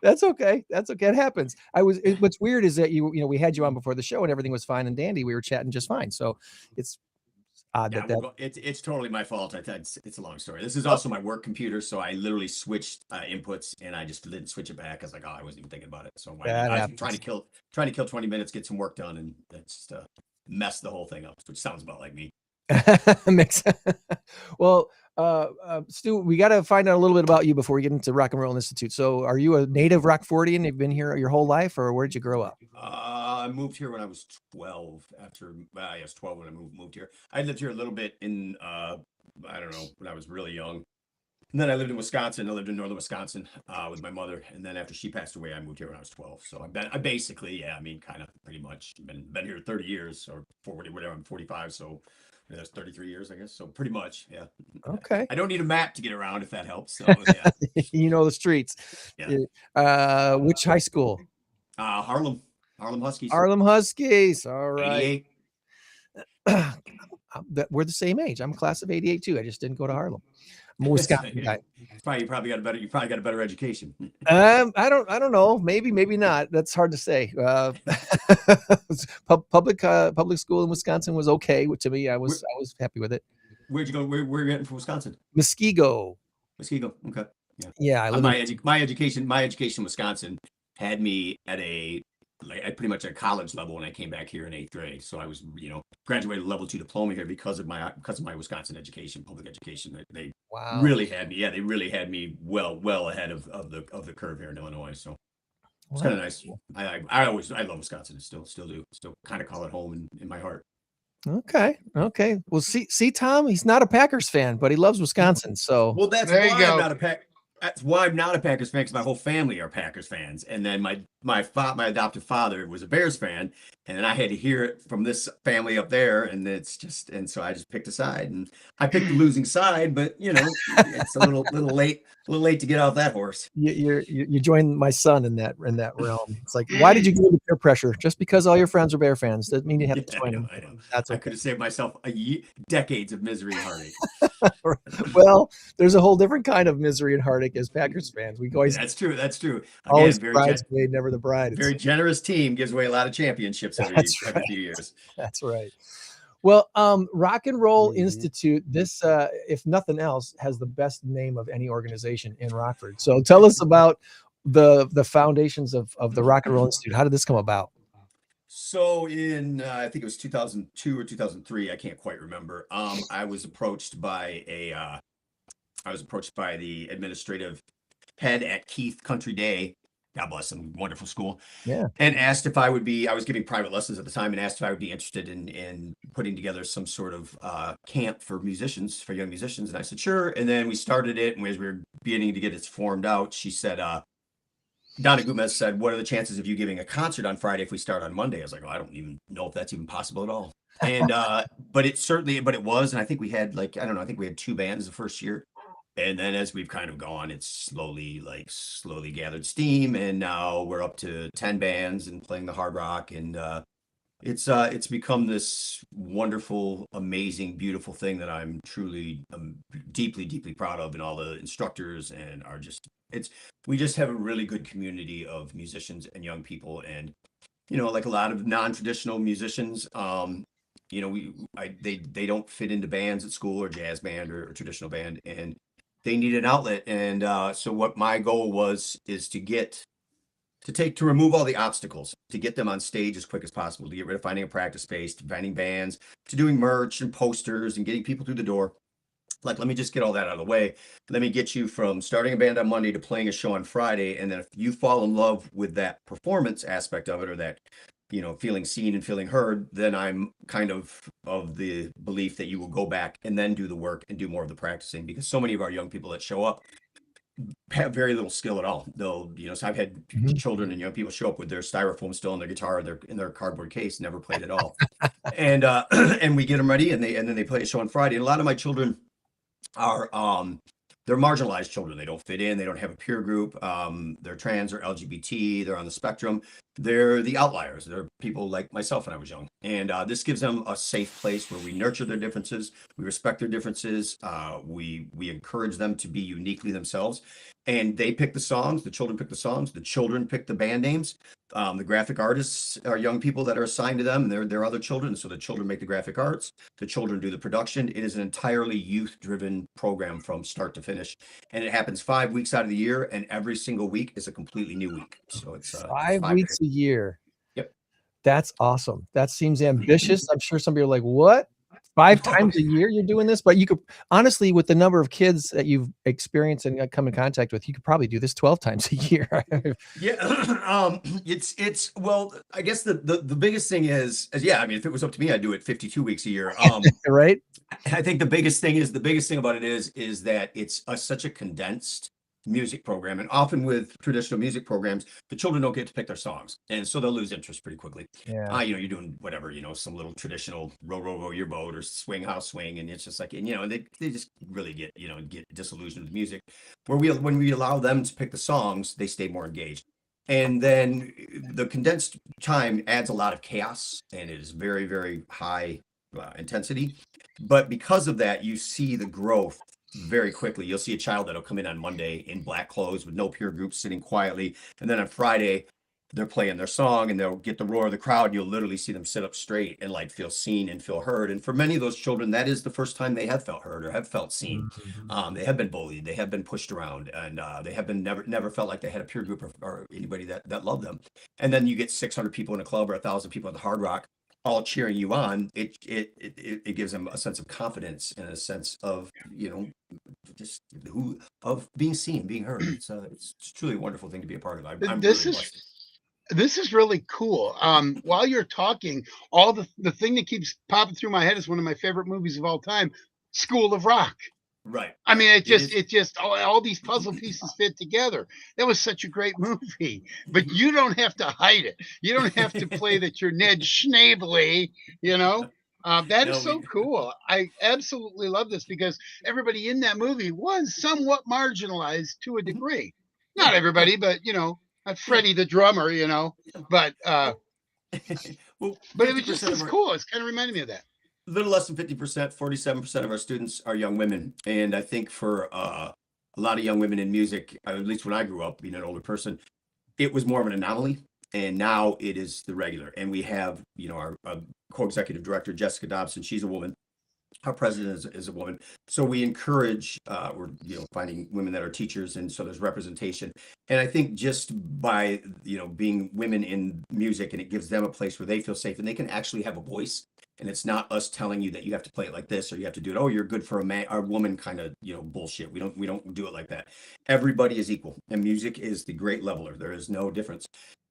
That's okay. That's okay. It happens. What's weird is that we had you on before the show and everything was fine and dandy. We were chatting just fine. So it's odd Yeah, it's totally my fault. It's a long story. This is also my work computer, so I literally switched inputs and I just didn't switch it back. I was like, I wasn't even thinking about it. So I was trying to kill 20 minutes, get some work done, and that's messed the whole thing up, which sounds about like me. Makes sense. Well, Stu, we got to find out a little bit about you before we get into Rock and Roll Institute. So are you a native Rockfordian? You've been here your whole life, or where'd you grow up? I moved here when I was 12. I was 12 when I moved here. I lived here a little bit in I don't know, when I was really young. And then I lived in Wisconsin. I lived in northern Wisconsin with my mother. And then after she passed away, I moved here when I was 12. So I basically, yeah, I mean, kind of pretty much been here 30 years or 40, whatever. I'm 45. So that's 33 years, I guess. So pretty much, yeah. Okay. I don't need a map to get around if that helps. So yeah. You know the streets. Yeah. Which high school? Harlem Huskies. Harlem Huskies. All right. 88. We're the same age. I'm a class of 88 too. I just didn't go to Harlem. I'm a Wisconsin guy. You probably got a better education. I don't know. Maybe not. That's hard to say. Public school in Wisconsin was okay to me. I was happy with it. Where'd you go? Where are you getting from Wisconsin? Muskego. Okay. Yeah. I live my education in Wisconsin had me at pretty much at college level when I came back here in 8th grade. So I was, graduated level 2 diploma here because of my Wisconsin education, public education. They really had me. Yeah, they really had me well ahead of the curve here in Illinois. So it's kind of nice. I love Wisconsin. Still do. Still kind of call it home in my heart. Okay. Well, see, Tom, he's not a Packers fan, but he loves Wisconsin. So that's why I'm not a Packers. That's why I'm not a Packers fan, because my whole family are Packers fans. And then my adopted father was a Bears fan, and then I had to hear it from this family up there, and so I just picked a side, and I picked the losing side, but it's a little late to get off that horse. You joined my son in that realm. It's like, why did you go into peer pressure? Just because all your friends are Bear fans doesn't mean you have to join them. I know. That's okay. I could have saved myself decades of misery and heartache. Well, there's a whole different kind of misery and heartache as Packers fans. We always That's true. Again, always bridesmaid, never the bride. Very generous team gives away a lot of championships every few years. That's right. Well, Rock and Roll Institute, this, if nothing else, has the best name of any organization in Rockford. So tell us about the foundations of the Rock and Roll Institute. How did this come about? So in I think it was 2002 or 2003, I can't quite remember. I was approached by the administrative head at Keith Country Day. God bless them, wonderful school. Yeah. And asked if I was giving private lessons at the time, and asked if I would be interested in putting together some sort of camp for young musicians. And I said, sure. And then we started it. And as we were beginning to get it formed out, she said, Donna Gomez said, what are the chances of you giving a concert on Friday if we start on Monday? I was like, I don't even know if that's even possible at all. And, but it was, and I think we had I think we had 2 bands the first year. And then as we've kind of gone, it's slowly gathered steam. And now we're up to 10 bands and playing the Hard Rock. And it's become this wonderful, amazing, beautiful thing that I'm truly deeply, deeply proud of. And all the instructors and we just have a really good community of musicians and young people. And, like a lot of non-traditional musicians, they don't fit into bands at school or jazz band or traditional band. And they need an outlet. And so what my goal is to remove all the obstacles, to get them on stage as quick as possible, to get rid of finding a practice space, to finding bands, to doing merch and posters and getting people through the door. Let me just get all that out of the way. Let me get you from starting a band on Monday to playing a show on Friday. And then if you fall in love with that performance aspect of it, or that, feeling seen and feeling heard, then I'm kind of the belief that you will go back and then do the work and do more of the practicing, because so many of our young people that show up have very little skill at all. They'll, so I've had children and young people show up with their styrofoam still in their guitar, in their cardboard case, never played at all. And we get them ready, and then they play a show on Friday. And a lot of my children are they're marginalized children. They don't fit in. They don't have a peer group. They're trans or LGBT. They're on the spectrum. They're the outliers. They're people like myself when I was young. And this gives them a safe place where we nurture their differences. We respect their differences. We encourage them to be uniquely themselves. And they pick the songs. The children pick the songs. The children pick the band names. The graphic artists are young people that are assigned to them. And they're other children. So the children make the graphic arts. The children do the production. It is an entirely youth-driven program from start to finish. And it happens 5 weeks out of the year. And every single week is a completely new week. So it's 5 weeks a year. Yep. That's awesome. That seems ambitious. I'm sure some people are like, what? 5 times a year you're doing this? But you could, honestly, with the number of kids that you've experienced and come in contact with, you could probably do this 12 times a year. Yeah. Well, I guess the biggest thing is, yeah, I mean, if it was up to me, I'd do it 52 weeks a year. Right. I think the biggest thing about it is that it's such a condensed music program, and often with traditional music programs, the children don't get to pick their songs, and so they'll lose interest pretty quickly. Yeah. You're doing whatever, some little traditional row your boat or swing house swing, and it's just like, and they just really get disillusioned with music. When we allow them to pick the songs, they stay more engaged. And then the condensed time adds a lot of chaos, and it is very, very high intensity. But because of that, you see the growth very quickly. You'll see a child that'll come in on Monday in black clothes with no peer group, sitting quietly. And then on Friday, they're playing their song and they'll get the roar of the crowd. You'll literally see them sit up straight and like feel seen and feel heard. And for many of those children, that is the first time they have felt heard or have felt seen. They have been bullied, they have been pushed around, and they have been never felt like they had a peer group or anybody that loved them. And then you get 600 people in a club or 1,000 people at the Hard Rock all cheering you on. It gives them a sense of confidence and a sense of of being seen, being heard. It's truly a wonderful thing to be a part of. I'm This really is blessed. this is really cool. While you're talking, all the thing that keeps popping through my head is one of my favorite movies of all time, School of Rock. Right. I mean, It is. it just all these puzzle pieces fit together. That was such a great movie. But you don't have to hide it. You don't have to play that you're Ned Schneebly, you know. That is No, so cool. I absolutely love this because everybody in that movie was somewhat marginalized to a degree. Not everybody, but not Freddie the drummer, But Well, but it was just 50% as of our, cool. It's kind of reminded me of that. a little less than 50%, 47% of our students are young women. And I think for a lot of young women in music, at least when I grew up, being an older person, it was more of an anomaly. And now it is the regular. And we have, our co-executive director, Jessica Dobson. She's a woman. Our president is a woman. So we encourage, we're finding women that are teachers, and so there's representation. And I think just by being women in music, and it gives them a place where they feel safe and they can actually have a voice. And it's not us telling you that you have to play it like this or you have to do it. Oh, you're good for a man or woman kind of bullshit. We don't do it like that. Everybody is equal, and music is the great leveler. There is no difference.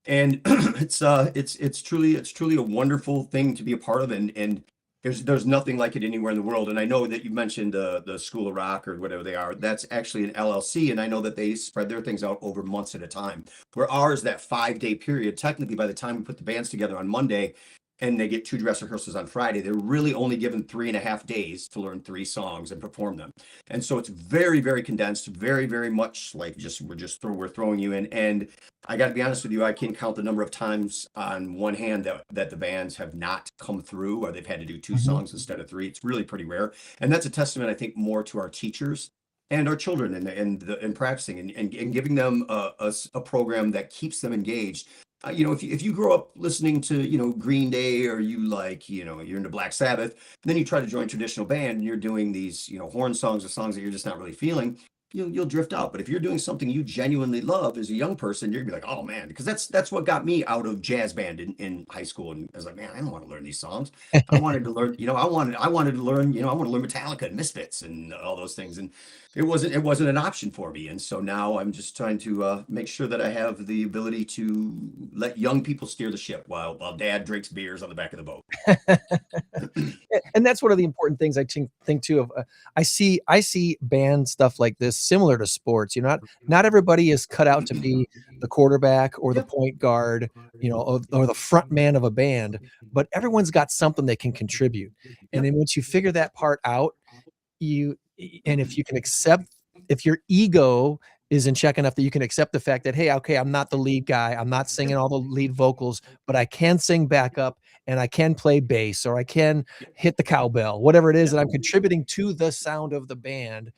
And it's truly a wonderful thing to be a part of, and there's nothing like it anywhere in the world. And I know that you mentioned the School of Rock or whatever they are. That's actually an LLC, and I know that they spread their things out over months at a time. Where ours, that 5-day period, technically by the time we put the bands together on Monday, and they get 2 dress rehearsals on Friday, they're really only given 3.5 days to learn 3 songs and perform them. And so it's very, very condensed, very, very much like we're throwing you in. And I got to be honest with you, I can count the number of times on one hand that the bands have not come through, or they've had to do 2 songs instead of 3. It's really pretty rare. And that's a testament, I think, more to our teachers and our children and practicing and giving them a program that keeps them engaged. If you grow up listening to Green Day, or you're into Black Sabbath, then you try to join a traditional band and you're doing these horn songs or songs that you're just not really feeling, you'll drift out. But if you're doing something you genuinely love as a young person, you're gonna be like, oh man, because that's what got me out of jazz band in high school. And I was like, man, I don't want to learn these songs. I wanted to learn, I wanted to learn, I want to learn Metallica and Misfits and all those things. And it wasn't an option for me. And so now I'm just trying to make sure that I have the ability to let young people steer the ship while dad drinks beers on the back of the boat. And that's one of the important things I think too of. I see band stuff like this similar to sports. Not everybody is cut out to be the quarterback or the point guard, or the front man of a band, but everyone's got something they can contribute. And then once you figure that part out, if you can accept, if your ego is in check enough that you can accept the fact that, hey, okay, I'm not the lead guy, I'm not singing all the lead vocals, but I can sing backup and I can play bass, or I can hit the cowbell, whatever it is that I'm contributing to the sound of the band,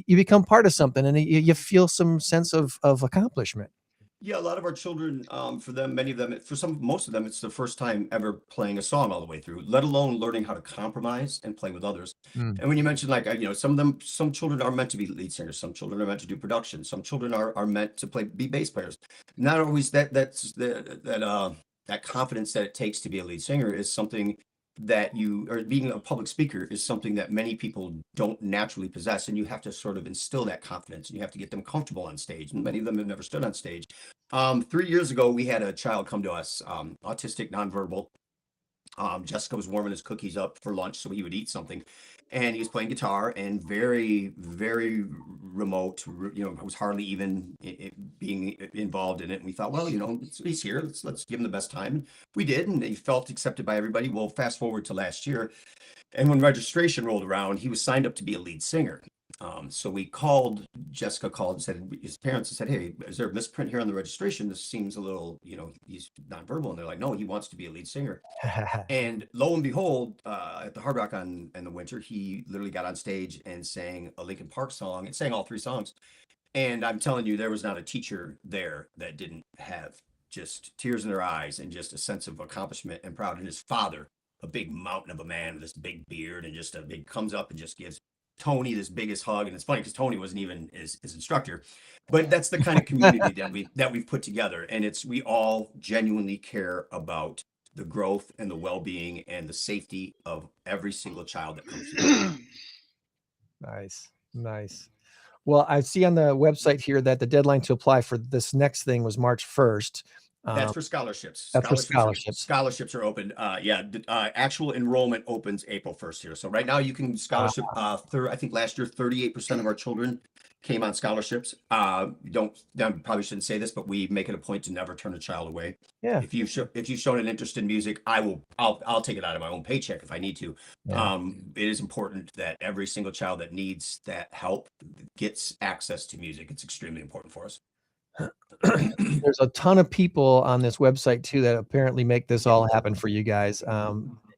you become part of something, and you feel some sense of accomplishment. Yeah, a lot of our children, for them, many of them, most of them, it's the first time ever playing a song all the way through, let alone learning how to compromise and play with others. And when you mentioned some children are meant to be lead singers, some children are meant to do production, some children are meant to be bass players. Not always that confidence that it takes to be a lead singer is something that being a public speaker is something that many people don't naturally possess, and you have to sort of instill that confidence, and you have to get them comfortable on stage, and many of them have never stood on stage. 3 years ago, we had a child come to us, autistic, nonverbal, Jessica was warming his cookies up for lunch so he would eat something, and he was playing guitar and very, very remote. Was hardly even being involved in it. And we thought, well, he's here. Let's give him the best time. We did, and he felt accepted by everybody. Well, fast forward to last year, and when registration rolled around, he was signed up to be a lead singer. So Jessica called and said, his parents said, hey, is there a misprint here on the registration? This seems a little, he's nonverbal. And they're like, no, he wants to be a lead singer. And lo and behold, at the Hard Rock in the winter, he literally got on stage and sang a Linkin Park song and sang all 3 songs. And I'm telling you, there was not a teacher there that didn't have just tears in their eyes and just a sense of accomplishment and proud. And his father, a big mountain of a man with this big beard and just comes up and just gives Tony this biggest hug. And it's funny because Tony wasn't even his instructor, but that's the kind of community that we've put together. And we all genuinely care about the growth and the well-being and the safety of every single child that comes through. Nice. Well, I see on the website here that the deadline to apply for this next thing was March 1st. That's for scholarships. That's for scholarships. Scholarships are open. Actual enrollment opens April 1st here. So right now you can scholarship. I think last year 38% of our children came on scholarships. I probably shouldn't say this, but we make it a point to never turn a child away. Yeah. If you've shown an interest in music, I'll take it out of my own paycheck if I need to. Yeah. It is important that every single child that needs that help gets access to music. It's extremely important for us. There's a ton of people on this website too that apparently make this all happen for you guys.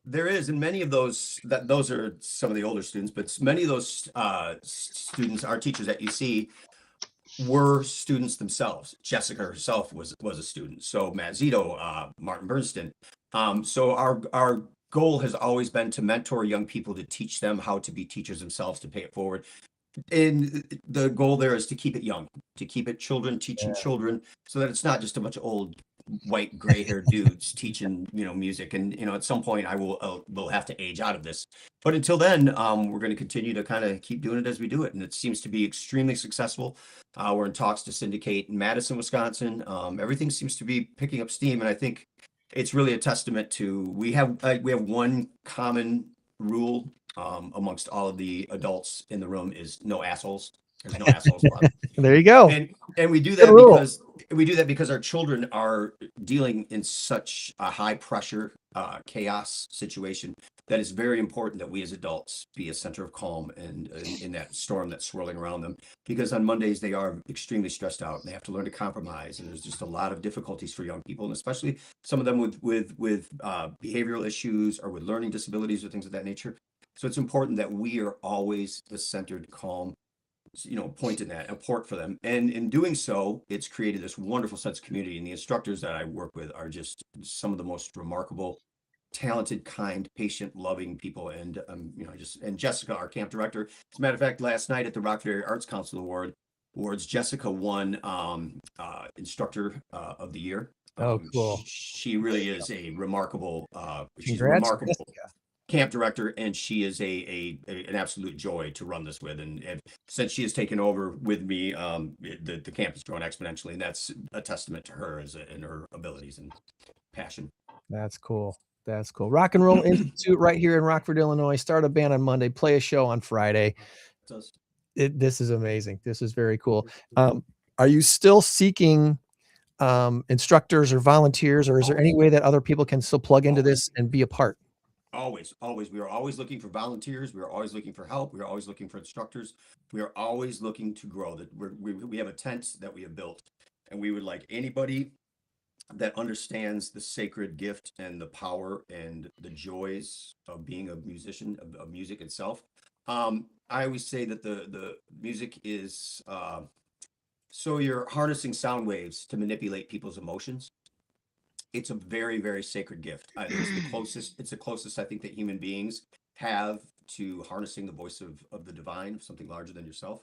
There is, and many of those are some of the older students, but many of those students, our teachers that you see, were students themselves. Jessica herself was a student. So Matt Zito, Martin Bernstein. So our goal has always been to mentor young people, to teach them how to be teachers themselves, to pay it forward. And the goal there is to keep it young, to keep it children teaching children, so that it's not just a bunch of old white gray-haired dudes teaching music. And at some point we'll have to age out of this, but until then we're going to continue to kind of keep doing it as we do it, and it seems to be extremely successful. We're in talks to syndicate in Madison, Wisconsin. Everything seems to be picking up steam, and I think it's really a testament to we have one common rule amongst all of the adults in the room is no assholes. There's no assholes. There you go. And we do that because our children are dealing in such a high pressure chaos situation that it's very important that we as adults be a center of calm and in that storm that's swirling around them, because on Mondays they are extremely stressed out and they have to learn to compromise, and there's just a lot of difficulties for young people, and especially some of them with behavioral issues or with learning disabilities or things of that nature. So it's important that we are always the centered, calm, point in that, a port for them. And in doing so, it's created this wonderful sense of community. And the instructors that I work with are just some of the most remarkable, talented, kind, patient, loving people. And, and Jessica, our camp director, as a matter of fact, last night at the Rockford Area Arts Council Awards, Jessica won Instructor of the Year. Oh, cool. She really is a remarkable, camp director, and she is an absolute joy to run this with. And since she has taken over with me, the camp has grown exponentially, and that's a testament to her and her abilities and passion. That's cool. Rock and Roll Institute right here in Rockford, Illinois. Start a band on Monday, play a show on Friday. This is amazing. This is very cool. Are you still seeking instructors or volunteers, or is there any way that other people can still plug into this and be a part? Always. We are always looking for volunteers. We are always looking for help. We are always looking for instructors. We are always looking to grow. We have a tent that we have built, and we would like anybody that understands the sacred gift and the power and the joys of being a musician, of music itself. I always say that the music is so you're harnessing sound waves to manipulate people's emotions. It's a very, very sacred gift. It's the closest I think that human beings have to harnessing the voice of the divine, something larger than yourself.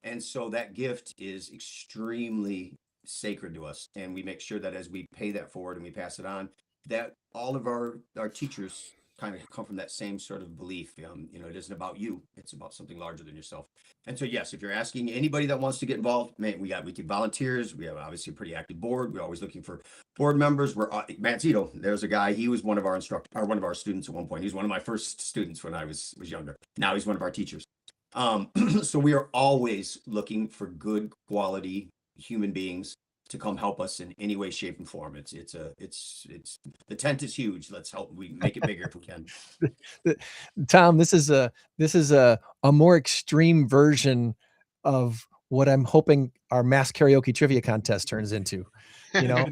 And so that gift is extremely sacred to us. And we make sure that as we pay that forward and we pass it on, that all of our teachers kind of come from that same sort of belief. You know, it isn't about you; it's about something larger than yourself. And so, yes, if you're asking anybody that wants to get involved, man, we get volunteers. We have obviously a pretty active board. We're always looking for board members. We're Matt Zito. There's a guy. He was one of our one of our students at one point. He was one of my first students when I was younger. Now he's one of our teachers. So we are always looking for good quality human beings to come help us in any way, shape, and form. It's the tent is huge. Let's help. We make it bigger if we can. Tom, this is a more extreme version of what I'm hoping our mass karaoke trivia contest turns into. You know,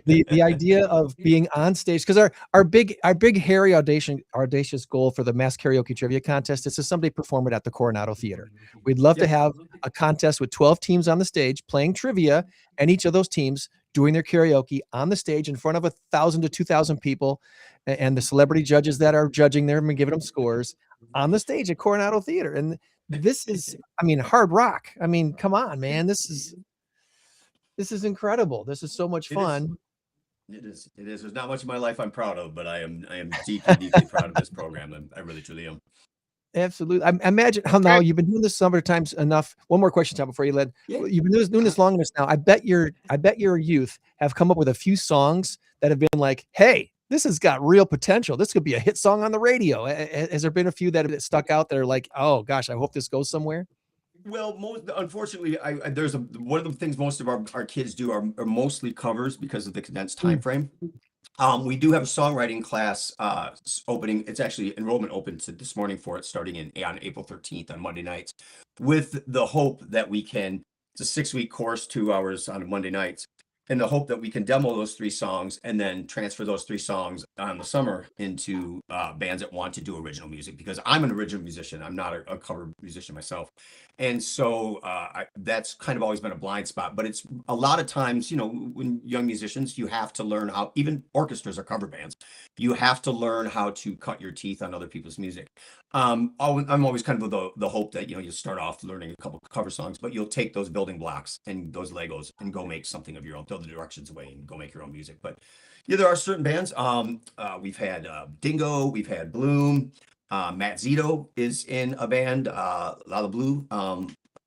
the idea of being on stage, because our big hairy audacious goal for the mass karaoke trivia contest is to someday perform it at the Coronado Theater. We'd love to have a contest with 12 teams on the stage playing trivia, and each of those teams doing their karaoke on the stage in front of 1,000 to 2,000 people, and the celebrity judges that are judging them and giving them scores on the stage at Coronado Theater. And this is, I mean, hard rock. I mean, come on, man. This is incredible. This is so much fun. It is. There's not much of my life I'm proud of, but I am deeply proud of this program. I really, truly am. Absolutely. I imagine how now you've been doing this several times enough. One more question, Tom, before you let. Yeah. You've been doing this long enough now. I bet your youth have come up with a few songs that have been like, hey, this has got real potential. This could be a hit song on the radio. Has there been a few that have stuck out that are like, oh gosh, I hope this goes somewhere? Well, unfortunately, there's one of the things most of our kids do are mostly covers because of the condensed time frame. We do have a songwriting class opening. It's actually enrollment open this morning for it, starting on April 13th on Monday nights, with the hope that we can. It's a 6-week course, 2 hours on Monday nights. And the hope that we can demo those 3 songs and then transfer those 3 songs on the summer into bands that want to do original music, because I'm an original musician. I'm not a cover musician myself. And so that's kind of always been a blind spot. But it's a lot of times, you know, when young musicians, you have to learn how, even orchestras or cover bands, you have to learn how to cut your teeth on other people's music. I'm always kind of the hope that, you know, you start off learning a couple of cover songs, but you'll take those building blocks and those Legos and go make something of your own, throw the directions away and go make your own music. But yeah, there are certain bands. We've had Dingo, we've had Bloom. Matt Zito is in a band, Lala Blue.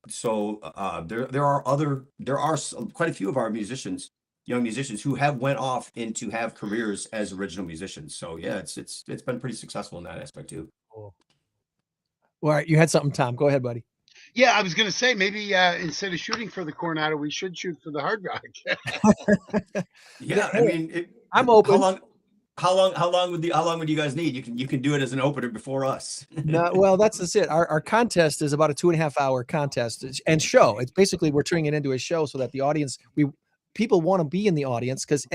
So there are quite a few of our young musicians who have went off into have careers as original musicians. So yeah, it's been pretty successful in that aspect too. Cool. All right, you had something, Tom. Go ahead, buddy. Yeah, I was going to say maybe instead of shooting for the Coronado, we should shoot for the Hard Rock. Yeah, I mean, I'm open. How long would you guys need? You can do it as an opener before us. No, well, that's it. Our contest is about a 2.5 hour contest and show. It's basically we're turning it into a show so that the audience, people want to be in the audience because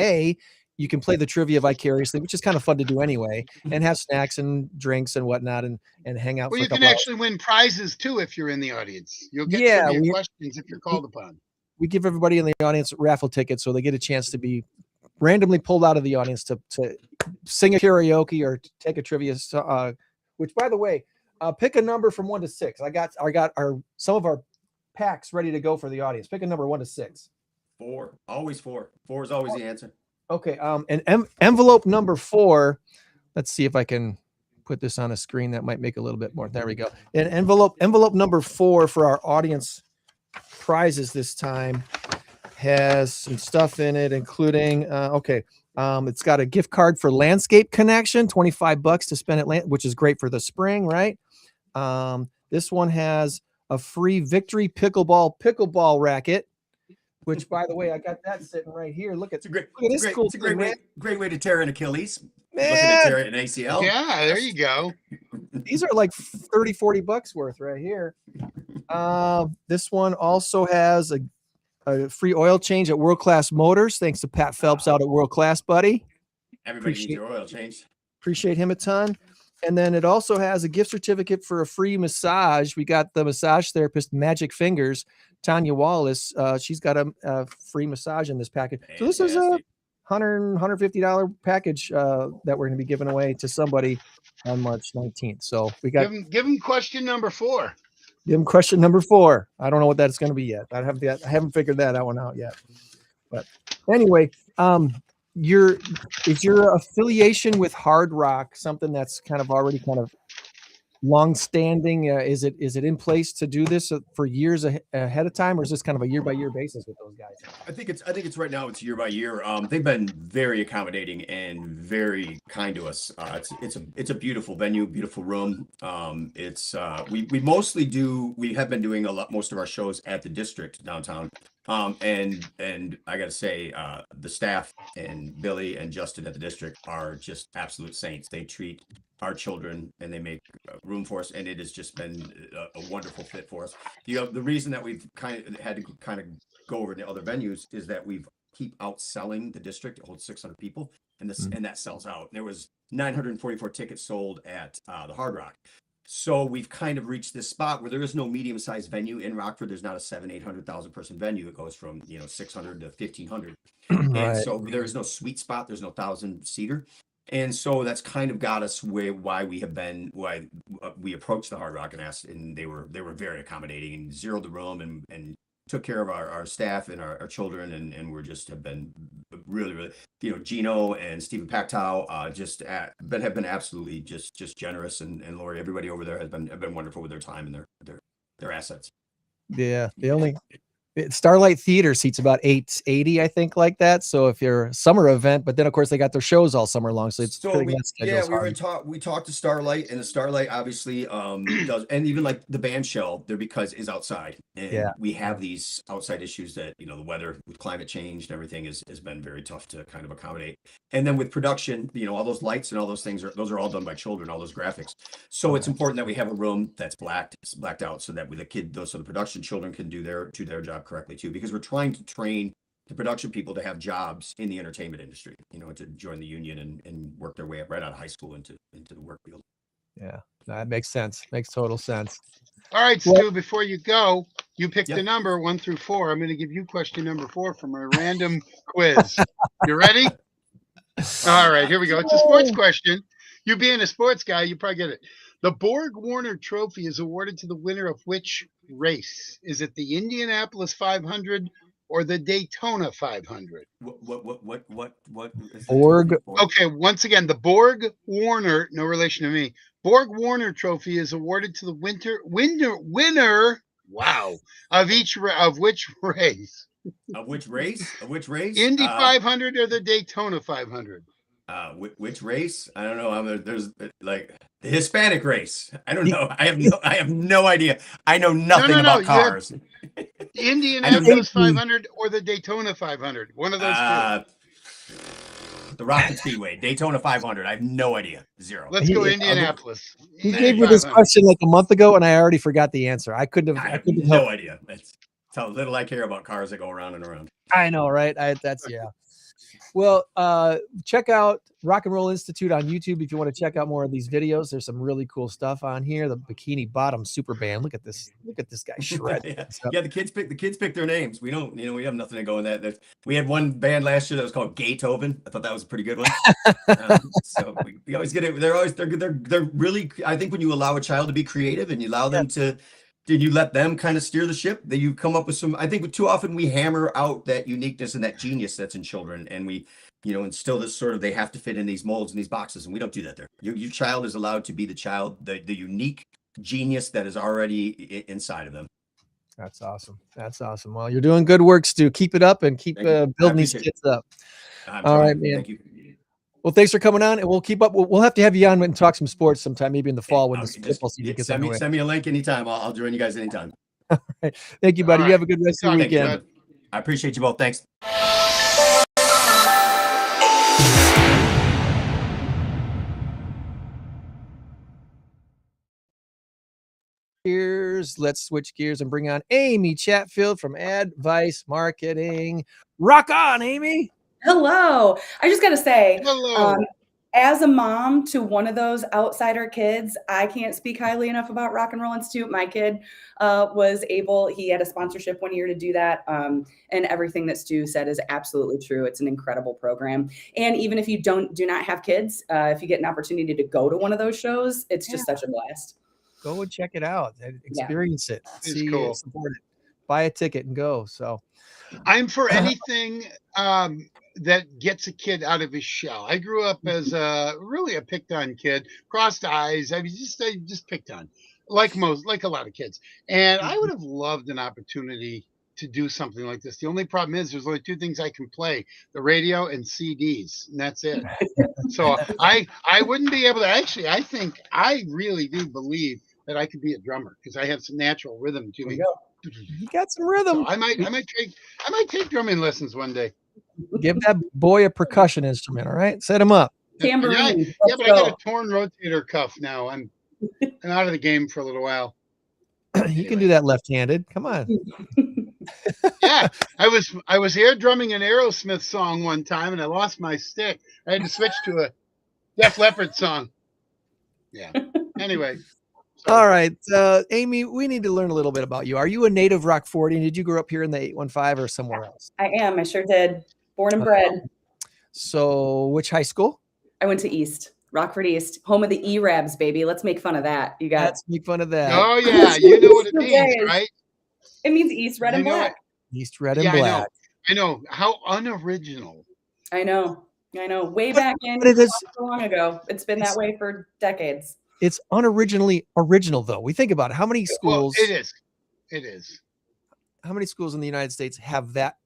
you can play the trivia vicariously, which is kind of fun to do anyway, and have snacks and drinks and whatnot and hang out. Well, you can actually win prizes too if you're in the audience. You'll get trivia questions if you're called upon. We give everybody in the audience raffle tickets so they get a chance to be randomly pulled out of the audience to sing a karaoke or take a trivia. Which, by the way, pick a number from 1 to 6. I got some of our packs ready to go for the audience. Pick a number 1 to 6. 4, always 4. 4 is always the answer. Okay. And envelope number 4. Let's see if I can put this on a screen. That might make a little bit more. There we go. And envelope number 4 for our audience prizes this time has some stuff in it, including it's got a gift card for Landscape Connection, $25 to spend at which is great for the spring, right? This one has a free Victory pickleball racket, which, by the way, I got that sitting right here. Look at this cool. It's a great way to tear an Achilles. Man. Looking to tear an ACL. Yeah, there you go. These are like $30-$40 worth right here. This one also has a free oil change at World Class Motors, thanks to Pat Phelps out at World Class, buddy. Everybody needs your oil change. Appreciate him a ton. And then it also has a gift certificate for a free massage. We got the massage therapist Magic Fingers, Tanya Wallace. She's got a free massage in this package. So this is a $150 package that we're going to be giving away to somebody on March 19th. So we got give them question number 4. Give him question number 4. I don't know what that's going to be yet. I haven't figured that one out yet. But anyway, is your affiliation with Hard Rock something that's kind of already kind of long-standing? Is it in place to do this for years ahead of time, or is this kind of a year-by-year basis with those guys? I think it's right now. It's year by year. They've been very accommodating and very kind to us. It's a beautiful venue, beautiful room. We mostly do. We have been doing most of our shows at the district downtown. And I got to say, the staff and Billy and Justin at the district are just absolute saints. They treat our children and they make room for us, and it has just been a wonderful fit for us. The reason that we've kind of had to kind of go over to other venues is that we've keep outselling the district. It holds 600 people, and that sells out. There was 944 tickets sold at the Hard Rock. So we've kind of reached this spot where there is no medium-sized venue in Rockford. There's not a 700,000-800,000 person venue. It goes from 600 to 1,500, and so there is no sweet spot. There's no 1,000-seater. And so that's kind of got us why we approached the Hard Rock and asked, and they were very accommodating and zeroed the room and took care of our staff and our children, and have been really, Gino and Stephen Pactow have been absolutely just generous, and Lori, everybody over there have been wonderful with their time and their assets. Yeah, Starlight Theater seats about 880, I think, like that. So if you're a summer event, but then of course they got their shows all summer long, so it's we talked to Starlight, and the Starlight obviously does, and even like the band shell there because is outside, and we have these outside issues that the weather with climate change and everything has been very tough to kind of accommodate. And then with production, all those lights and all those things are all done by children, all those graphics. So it's important that we have a room that's blacked out so that the production children can do their job correctly too, because we're trying to train the production people to have jobs in the entertainment industry, to join the union and work their way up right out of high school into the work field. Yeah, that makes sense. Makes total sense. All right, Stu, before you go, you picked the number 1 through 4. I'm going to give you question number 4 from a random quiz. You ready? All right, here we go. It's a sports question. You being a sports guy, you probably get it. The Borg Warner Trophy is awarded to the winner of which race? Is it the Indianapolis 500 or the Daytona 500? What? Borg. Okay, once again, the Borg Warner, no relation to me. Borg Warner Trophy is awarded to the winner. Wow, of which race? Of which race? Indy 500 or the Daytona 500? Which race? I don't know. There's like the Hispanic race. I don't know. I have no idea. I know nothing about cars. Indianapolis 500 or the Daytona 500? One of those two. The Rocket Speedway, Daytona 500. I have no idea. Zero. Let's go Indianapolis. He gave me this question like a month ago, and I already forgot the answer. I couldn't have. I have no idea. That's how little I care about cars that go around and around. I know, right? Well, check out Rock and Roll Institute on YouTube if you want to check out more of these videos. There's some really cool stuff on here. The Bikini Bottom Super Band. Look at this guy shred. The kids pick their names. We don't, we have nothing to go in that. We had one band last year that was called Gaytoven. I thought that was a pretty good one. So we always get it. They're really. I think when you allow a child to be creative and you allow them to. Did you let them kind of steer the ship? That you come up with some. I think too often we hammer out that uniqueness and that genius that's in children, and we, instill this sort of they have to fit in these molds and these boxes, and we don't do that there. Your child is allowed to be the child, the unique genius that is already inside of them. That's awesome. Well, you're doing good work, Stu. Keep it up and keep building these kids up. All right, man. Thank you. Well, thanks for coming on, and we'll keep up. We'll have to have you on and talk some sports sometime, maybe in the fall when the football season gets underway. Send me a link anytime. I'll join you guys anytime. All right. Thank you, buddy. You have a good rest of the weekend. I appreciate you both. Thanks. Let's switch gears and bring on Amy Chatfield from Advice Marketing. Rock on, Amy. Hello. I just got to say, hello. As a mom to one of those outsider kids, I can't speak highly enough about Rock and Roll Institute. My kid he had a sponsorship one year to do that. And everything that Stu said is absolutely true. It's an incredible program. And even if you do not have kids, if you get an opportunity to go to one of those shows, it's just such a blast. Go and check it out and experience it. It's cool. Support it. buy a ticket and go. So I'm for anything that gets a kid out of his shell. I grew up as really a picked on kid, crossed eyes. I just picked on, like a lot of kids. And I would have loved an opportunity to do something like this. The only problem is there's only two things I can play: the radio and CDs, and that's it. So I wouldn't be able to actually. I really do believe that I could be a drummer because I have some natural rhythm to me. You got some rhythm. So I might take drumming lessons one day. Give that boy a percussion instrument. All right, set him up. Tambourine. Yeah, but I got a torn rotator cuff now. I'm out of the game for a little while. You can do that left-handed. Come on. Yeah, I was air drumming an Aerosmith song one time, and I lost my stick. I had to switch to a Def Leppard song. Yeah. Anyway. All right, Amy, we need to learn a little bit about you. Are you a native Rockfordian? Did you grow up here in the 815 or somewhere else? I am. I sure did. Born and bred. So which high school? I went to East. Rockford East, home of the E-Rabs, baby. Let's make fun of that. You got. Let's make fun of that. Oh yeah, you know what it means, right? It means East, red, and black. East, red, and black. I know. How unoriginal. I know. Way back in so long ago. It's been that way for decades. It's unoriginally original, though. We think about it. How many schools? Well, it is. How many schools in the United States have that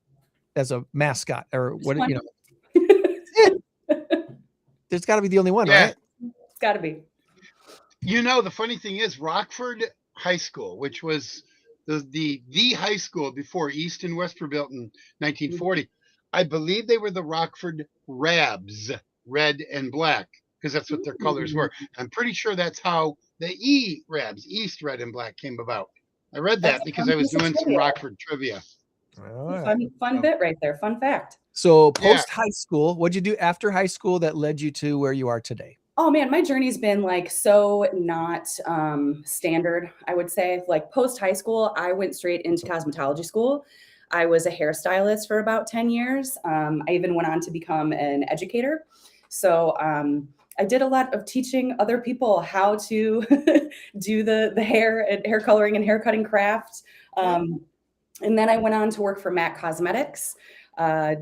as a mascot, or what? There's got to be the only one, right? It's got to be. You know, the funny thing is, Rockford High School, which was the high school before East and West were built in 1940, I believe they were the Rockford Rabs, red and black, because that's what their colors were. I'm pretty sure that's how the E-Rabs, East, red, and black, came about. I read that because I was doing some Rockford trivia. Fun bit right there. Fun fact. So post high school, what'd you do after high school that led you to where you are today? Oh man, my journey's been like so not standard, I would say. Like post high school, I went straight into cosmetology school. I was a hairstylist for about 10 years. I even went on to become an educator. So I did a lot of teaching other people how to do the hair and hair coloring and hair cutting craft. And then I went on to work for MAC Cosmetics,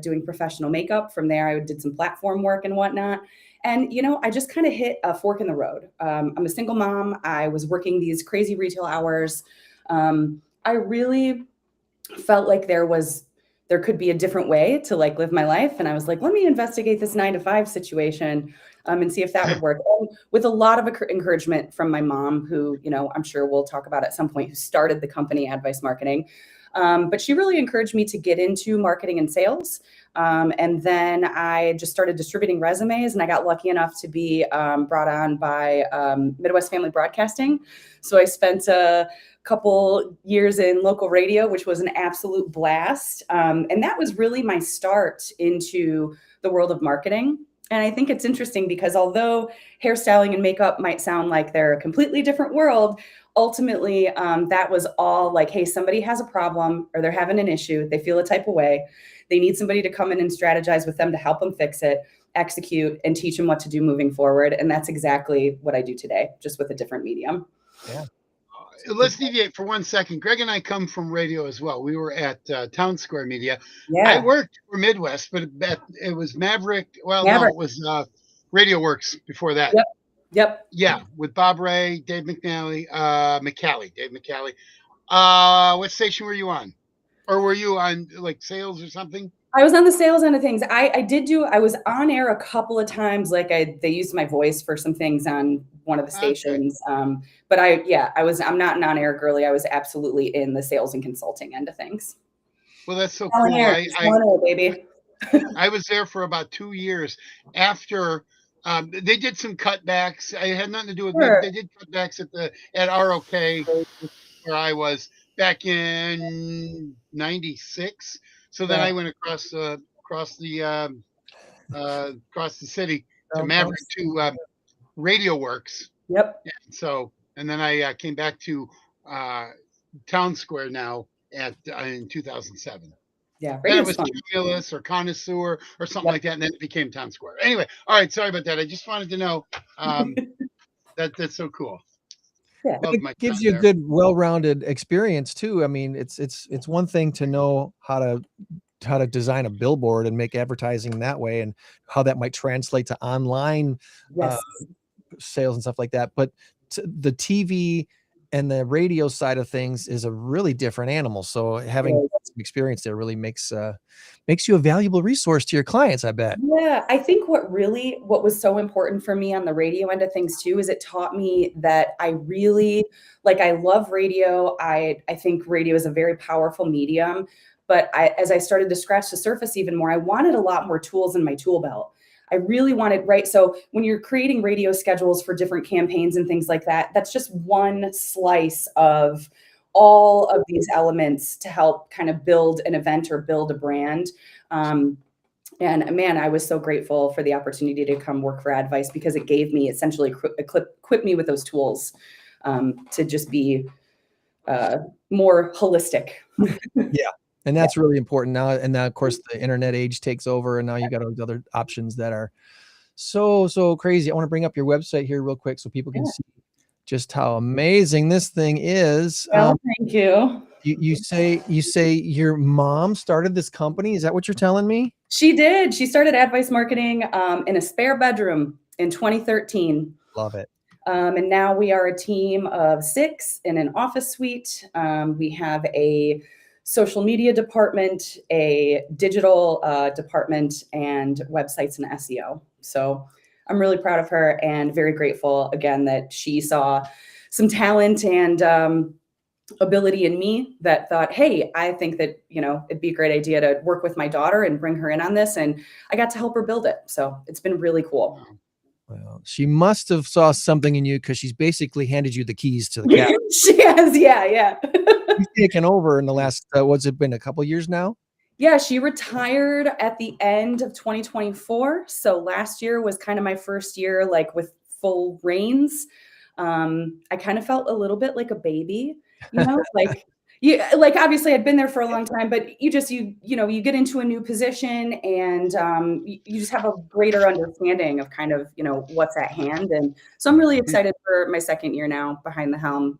doing professional makeup. From there, I did some platform work and whatnot. And, you know, I just kind of hit a fork in the road. I'm a single mom. I was working these crazy retail hours. I really felt like there could be a different way to like live my life. And I was like, let me investigate this 9-to-5 situation and see if that would work. And with a lot of encouragement from my mom, who, you know, I'm sure we'll talk about at some point, who started the company Advice Marketing. But she really encouraged me to get into marketing and sales. And then I just started distributing resumes, and I got lucky enough to be brought on by Midwest Family Broadcasting. So I spent a couple years in local radio, which was an absolute blast. And that was really my start into the world of marketing. And I think it's interesting because although hairstyling and makeup might sound like they're a completely different world, ultimately, that was all like, hey, somebody has a problem or they're having an issue. They feel a type of way. They need somebody to come in and strategize with them to help them fix it, execute, and teach them what to do moving forward. And that's exactly what I do today, just with a different medium. Yeah. Let's deviate for 1 second. Greg and I come from radio as well. We were at Town Square Media. Yeah. I worked for Midwest, but it was Maverick. Well, no, it was Radio Works before that. Yep. Yeah, with Bob Ray, Dave McNally, Dave McCallie. What station were you on? Or were you on like sales or something? I was on the sales end of things. I was on air a couple of times. Like they used my voice for some things on one of the stations. Okay. But I'm not an on-air girly. I was absolutely in the sales and consulting end of things. Well, that's so cool. Baby. I was there for about 2 years after they did some cutbacks. I had nothing to do with me. They did cutbacks at ROK where I was back in '96. So then I went across the city to Maverick to Radio Works. Yep. And then I came back to Town Square now in 2007. Yeah, then it was Cumulus or Connoisseur or something like that, and then it became Town Square. Anyway, all right, sorry about that. I just wanted to know that's so cool. Yeah. Love It my gives time you a there. good, well-rounded experience too. I mean, it's one thing to know how to design a billboard and make advertising that way, and how that might translate to online Yes. sales and stuff like that. But the TV and the radio side of things is a really different animal. So having Right. some experience there really makes you a valuable resource to your clients, I bet. Yeah, I think what was so important for me on the radio end of things too is it taught me that I really I love radio. I think radio is a very powerful medium, but as I started to scratch the surface even more, I wanted a lot more tools in my tool belt. I really wanted, right? So when you're creating radio schedules for different campaigns and things like that, that's just one slice of all of these elements to help kind of build an event or build a brand. And man, I was so grateful for the opportunity to come work for Advice because it gave me essentially equipped me with those tools to just be more holistic. Yeah. And that's really important now. And now, of course, the internet age takes over, and now you got all these other options that are so crazy. I want to bring up your website here real quick so people can see just how amazing this thing is. Well, thank you. You say your mom started this company. Is that what you're telling me? She did. She started Advice Marketing in a spare bedroom in 2013. Love it. And now we are a team of 6 in an office suite. We have a social media department, a digital department, and websites and SEO. So I'm really proud of her and very grateful again that she saw some talent and ability in me that thought, hey, I think that, it'd be a great idea to work with my daughter and bring her in on this. And I got to help her build it. So it's been really cool. Well, she must have saw something in you because she's basically handed you the keys to the cabin. She has, yeah. She's taken over in the last, what's it been, a couple years now? Yeah, she retired at the end of 2024. So last year was kind of my first year, with full reins. I kind of felt a little bit like a baby, obviously I'd been there for a long time, but you get into a new position and you just have a greater understanding of kind of, what's at hand. And so I'm really excited for my second year now behind the helm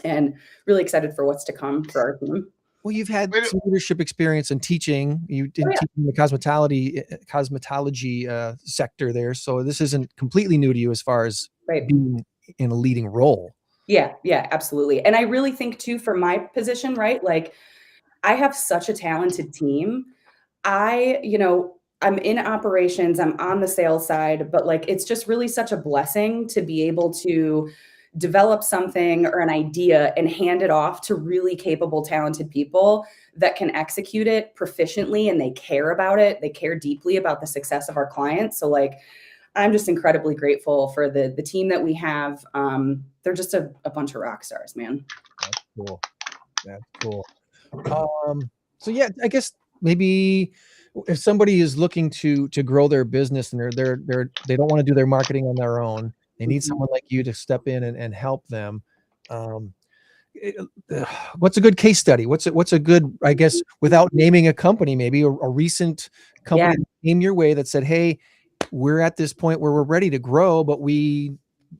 and really excited for what's to come for our team. Well, you've had some leadership experience in teaching. You did teach in the cosmetology sector there. So this isn't completely new to you as far as being in a leading role. Yeah, absolutely. And I really think too, for my position, right? I have such a talented team. I'm in operations, I'm on the sales side, but it's just really such a blessing to be able to develop something or an idea and hand it off to really capable, talented people that can execute it proficiently, and they care about it. They care deeply about the success of our clients. So I'm just incredibly grateful for the team that we have. They're just a bunch of rock stars, man. That's cool. So yeah, I guess maybe if somebody is looking to grow their business and they don't want to do their marketing on their own, they need someone like you to step in and help them. What's a good case study? What's a good, I guess, without naming a company, maybe a recent company that came your way that said, hey, we're at this point where we're ready to grow, but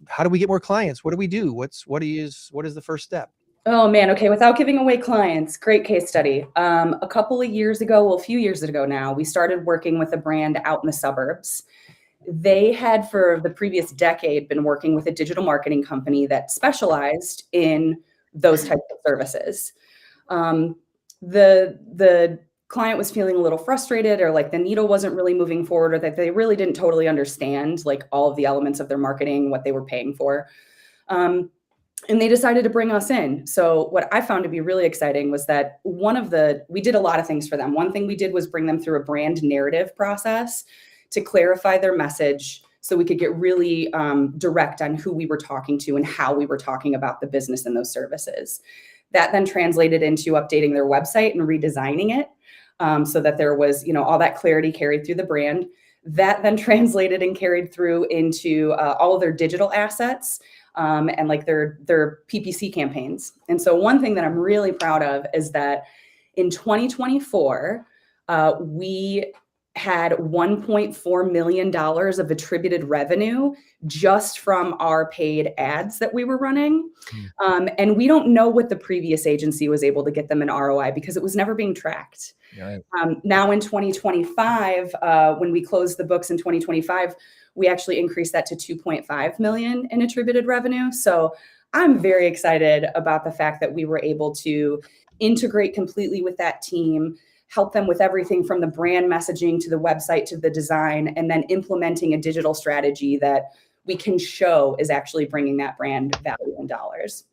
how do we get more clients? What do we do? What is the first step? Oh man. Okay. Without giving away clients, great case study. A few years ago now, we started working with a brand out in the suburbs. They had for the previous decade been working with a digital marketing company that specialized in those types of services. The client was feeling a little frustrated, or the needle wasn't really moving forward, or that they really didn't totally understand all of the elements of their marketing, what they were paying for. And they decided to bring us in. So what I found to be really exciting was that we did a lot of things for them. One thing we did was bring them through a brand narrative process to clarify their message so we could get really direct on who we were talking to and how we were talking about the business and those services. That then translated into updating their website and redesigning it so that there was, all that clarity carried through the brand. That then translated and carried through into all of their digital assets and their PPC campaigns. And so one thing that I'm really proud of is that in 2024, we had $1.4 million of attributed revenue just from our paid ads that we were running. And we don't know what the previous agency was able to get them in ROI because it was never being tracked. Right. Now in 2025, when we closed the books in 2025, we actually increased that to 2.5 million in attributed revenue. So I'm very excited about the fact that we were able to integrate completely with that team, help them with everything from the brand messaging to the website to the design, and then implementing a digital strategy that we can show is actually bringing that brand value in dollars.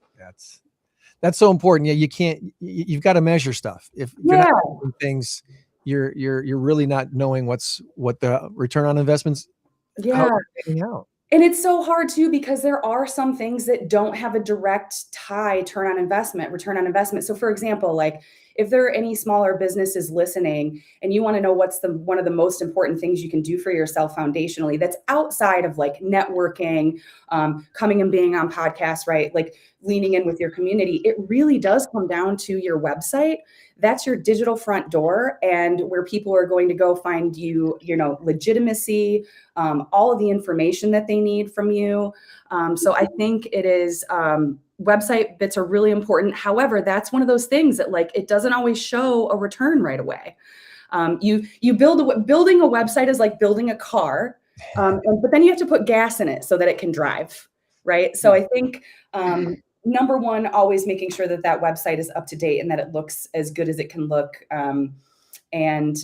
That's so important. Yeah, you've got to measure stuff. If you're not doing things, you're really not knowing what the return on investments. Yeah. Out. And it's so hard too, because there are some things that don't have a direct return on investment. So for example, like if there are any smaller businesses listening and you want to know what's one of the most important things you can do for yourself foundationally, that's outside of like networking, coming and being on podcasts, right? Like leaning in with your community, it really does come down to your website. That's your digital front door, and where people are going to go find you, legitimacy, all of the information that they need from you. So I think it is, website bits are really important. However, that's one of those things that like, it doesn't always show a return right away. Building a website is like building a car, but then you have to put gas in it so that it can drive, right? So I think, number one, always making sure that website is up to date and that it looks as good as it can look, and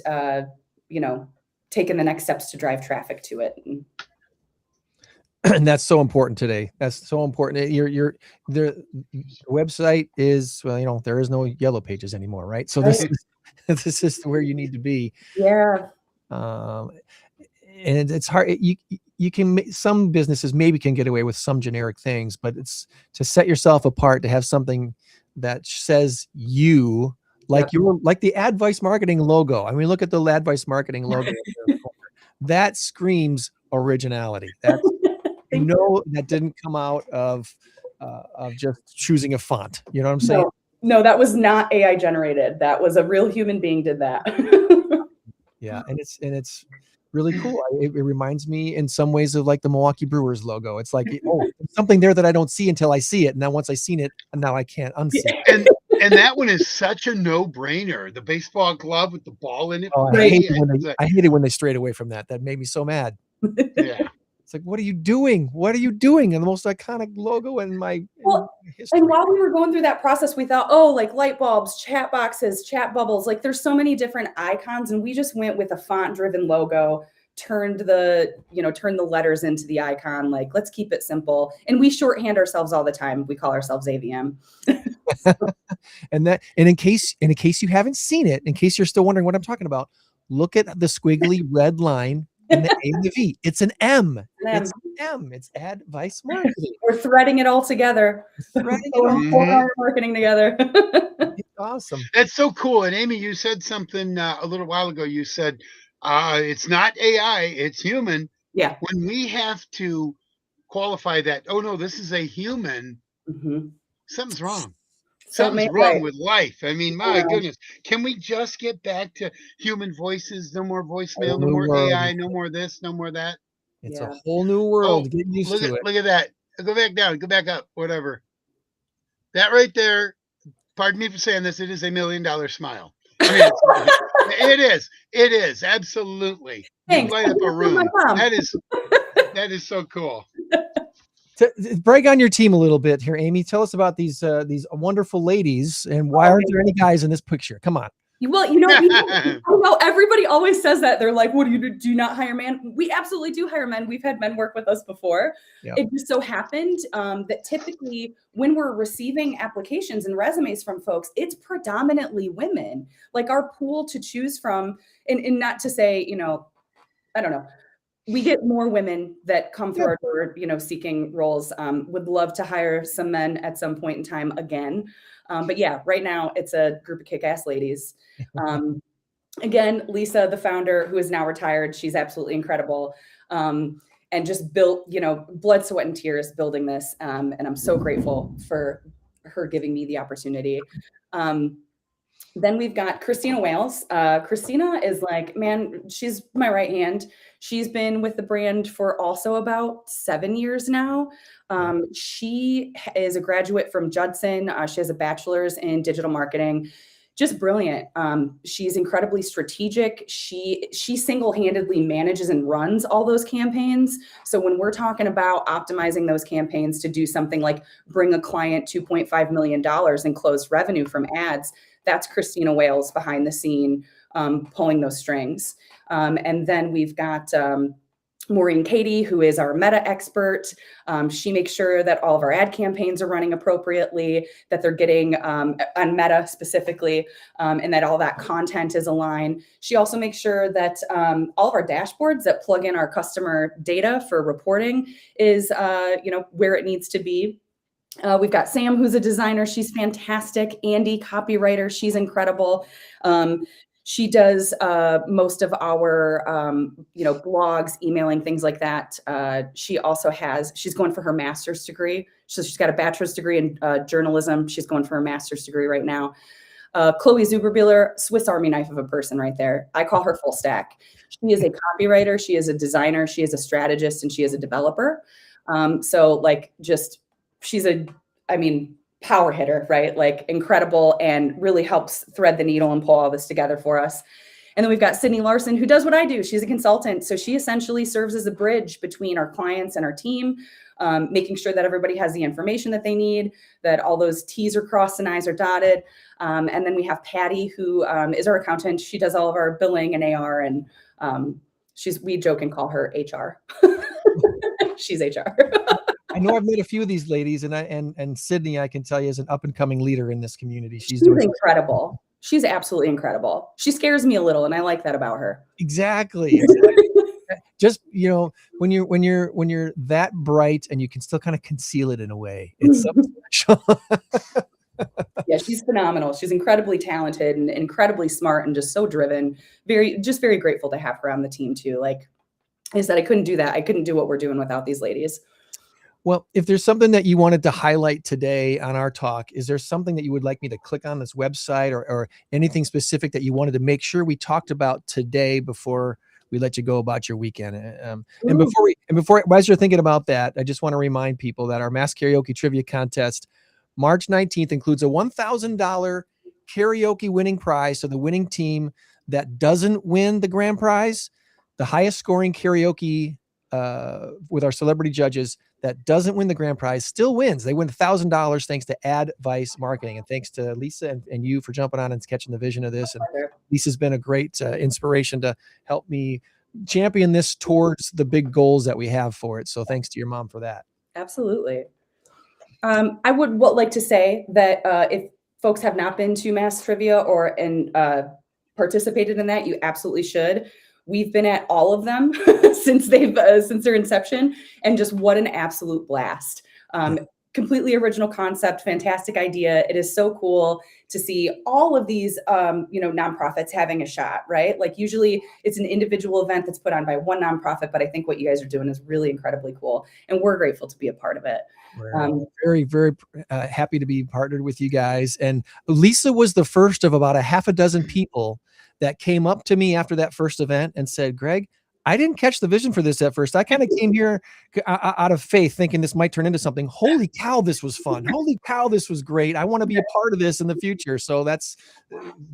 taking the next steps to drive traffic to it. And that's so important today. That's so important. The website is, well, there is no yellow pages anymore, right? So this is where you need to be. Yeah. And it's hard. You can, some businesses maybe can get away with some generic things, but it's to set yourself apart, to have something that says you, like like the Advice Marketing logo. I mean, look at the Advice Marketing logo. That screams originality. That's, that didn't come out of just choosing a font. You know what I'm saying? No, that was not AI generated. That was a real human being did that. Yeah, and it's really cool. It reminds me in some ways of like the Milwaukee Brewers logo. It's like, there's something there that I don't see until I see it. And then once I seen it, now I can't unsee it. And that one is such a no-brainer. The baseball glove with the ball in it. Oh, I hate it when they strayed away from that. That made me so mad. Yeah. It's like, what are you doing? What are you doing? And the most iconic logo in my history. And while we were going through that process, we thought, like light bulbs, chat boxes, chat bubbles, like there's so many different icons. And we just went with a font-driven logo, turned the letters into the icon. Like, let's keep it simple. And we shorthand ourselves all the time. We call ourselves AVM. And in case you haven't seen it, in case you're still wondering what I'm talking about, look at the squiggly red line in the A and the V. It's an M. It's an M. It's Advice Marketing. We're threading it all together. Marketing together. It's awesome. That's so cool. And Amy, you said something a little while ago. You said it's not AI, it's human. Yeah. When we have to qualify that, no, this is a human, something's wrong. Something's wrong with life. I mean, my goodness. Can we just get back to human voices? No more voicemail, no more AI, no more this, no more that. It's a whole new world. Get used to it. Look at that. Go back down. Go back up. Whatever. That right there, pardon me for saying this, it is $1 million smile. I mean, it is. Absolutely. You light up a room. That is so cool. To brag on your team a little bit here, Amy. Tell us about these wonderful ladies, and why aren't there any guys in this picture? Come on. Well, everybody always says that. They're like, "What do you do? Not hire men?" We absolutely do hire men. We've had men work with us before. Yep. It just so happened that typically when we're receiving applications and resumes from folks, it's predominantly women. Like our pool to choose from, and not to say, I don't know. We get more women that come through our door, seeking roles. Would love to hire some men at some point in time again. But yeah, right now it's a group of kick-ass ladies. Again, Lisa, the founder, who is now retired, she's absolutely incredible. And just built, blood, sweat, and tears building this. And I'm so grateful for her giving me the opportunity. Then we've got Christina Wales. Christina is like, man, she's my right hand. She's been with the brand for also about 7 years now. She is a graduate from Judson. She has a bachelor's in digital marketing. Just brilliant. She's incredibly strategic. She single-handedly manages and runs all those campaigns. So when we're talking about optimizing those campaigns to do something like bring a client $2.5 million in closed revenue from ads, that's Christina Wales behind the scene, pulling those strings. And then we've got Maureen Cady, who is our meta expert. She makes sure that all of our ad campaigns are running appropriately, that they're getting on meta specifically, and that all that content is aligned. She also makes sure that all of our dashboards that plug in our customer data for reporting is where it needs to be. We've got Sam, who's a designer. She's fantastic. Andy, copywriter. She's incredible. She does most of our, blogs, emailing, things like that. She's going for her master's degree. So she's got a bachelor's degree in journalism. She's going for her master's degree right now. Chloe Zuberbuehler, Swiss Army knife of a person right there. I call her full stack. She is a copywriter. She is a designer. She is a strategist, and she is a developer. She's power hitter, right? Like incredible, and really helps thread the needle and pull all this together for us. And then we've got Sydney Larson, who does what I do. She's a consultant. So she essentially serves as a bridge between our clients and our team, making sure that everybody has the information that they need, that all those T's are crossed and I's are dotted. And then we have Patty, who is our accountant. She does all of our billing and AR, and we joke and call her HR. She's HR. I know I've met a few of these ladies, and Sydney, I can tell you, is an up and coming leader in this community. She's doing incredible. She's absolutely incredible. She scares me a little, and I like that about her. Exactly. Just, when you're that bright and you can still kind of conceal it in a way, it's something special. Yeah, she's phenomenal. She's incredibly talented and incredibly smart and just so driven. Very grateful to have her on the team too. Like I said, I couldn't do that. I couldn't do what we're doing without these ladies. Well, if there's something that you wanted to highlight today on our talk, is there something that you would like me to click on this website or anything specific that you wanted to make sure we talked about today before we let you go about your weekend? And before, as you're thinking about that, I just want to remind people that our Mass Karaoke Trivia Contest, March 19th, includes a $1,000 karaoke winning prize. So the winning team that doesn't win the grand prize, the highest scoring karaoke with our celebrity judges that doesn't win the grand prize still wins. They win $1,000 thanks to Advice Marketing. And thanks to Lisa and you for jumping on and catching the vision of this. And Lisa's been a great inspiration to help me champion this towards the big goals that we have for it. So thanks to your mom for that. Absolutely. I would like to say that if folks have not been to Mass Trivia or participated in that, you absolutely should. We've been at all of them since their inception, and just what an absolute blast. Completely original concept, fantastic idea. It is so cool to see all of these, nonprofits having a shot, right? Like usually it's an individual event that's put on by one nonprofit, but I think what you guys are doing is really incredibly cool, and we're grateful to be a part of it. We're very, very happy to be partnered with you guys. And Lisa was the first of about a half a dozen people that came up to me after that first event and said, Greg, I didn't catch the vision for this at first. I kind of came here out of faith thinking this might turn into something. Holy cow, this was fun. Holy cow, this was great. I want to be a part of this in the future. So that's,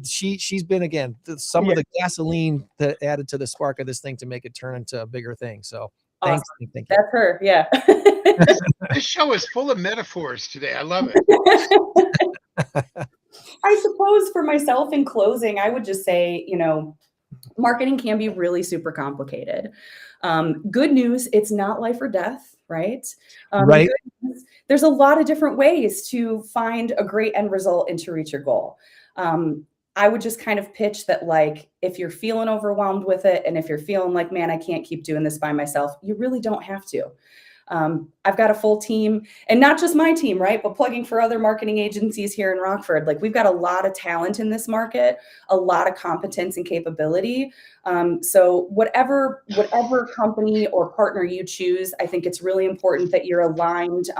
she's been, again, some of the gasoline that added to the spark of this thing to make it turn into a bigger thing. So thanks. Awesome. Thank you. That's her. Yeah. This show is full of metaphors today. I love it. I suppose for myself in closing, I would just say, marketing can be really super complicated. Good news, it's not life or death, right? Right. News, there's a lot of different ways to find a great end result and to reach your goal. I would just kind of pitch that, like, if you're feeling overwhelmed with it, and if you're feeling like, man, I can't keep doing this by myself, you really don't have to. I've got a full team, and not just my team, right? But plugging for other marketing agencies here in Rockford. Like, we've got a lot of talent in this market, a lot of competence and capability. So whatever company or partner you choose, I think it's really important that you're aligned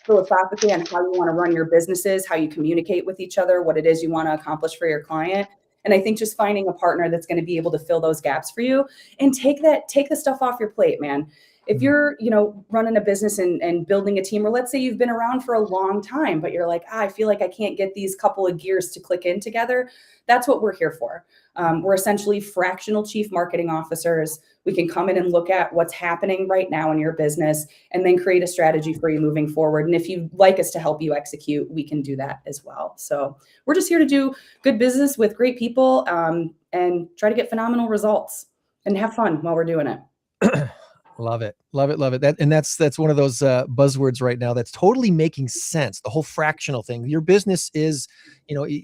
philosophically on how you want to run your businesses, how you communicate with each other, what it is you want to accomplish for your client. And I think just finding a partner that's going to be able to fill those gaps for you and take the stuff off your plate, man. If you're, running a business and building a team, or let's say you've been around for a long time, but you're like, I feel like I can't get these couple of gears to click in together. That's what we're here for. We're essentially fractional chief marketing officers. We can come in and look at what's happening right now in your business and then create a strategy for you moving forward. And if you'd like us to help you execute, we can do that as well. So we're just here to do good business with great people and try to get phenomenal results and have fun while we're doing it. Love it. Love it. Love it. That's one of those buzzwords right now that's totally making sense. The whole fractional thing. Your business is,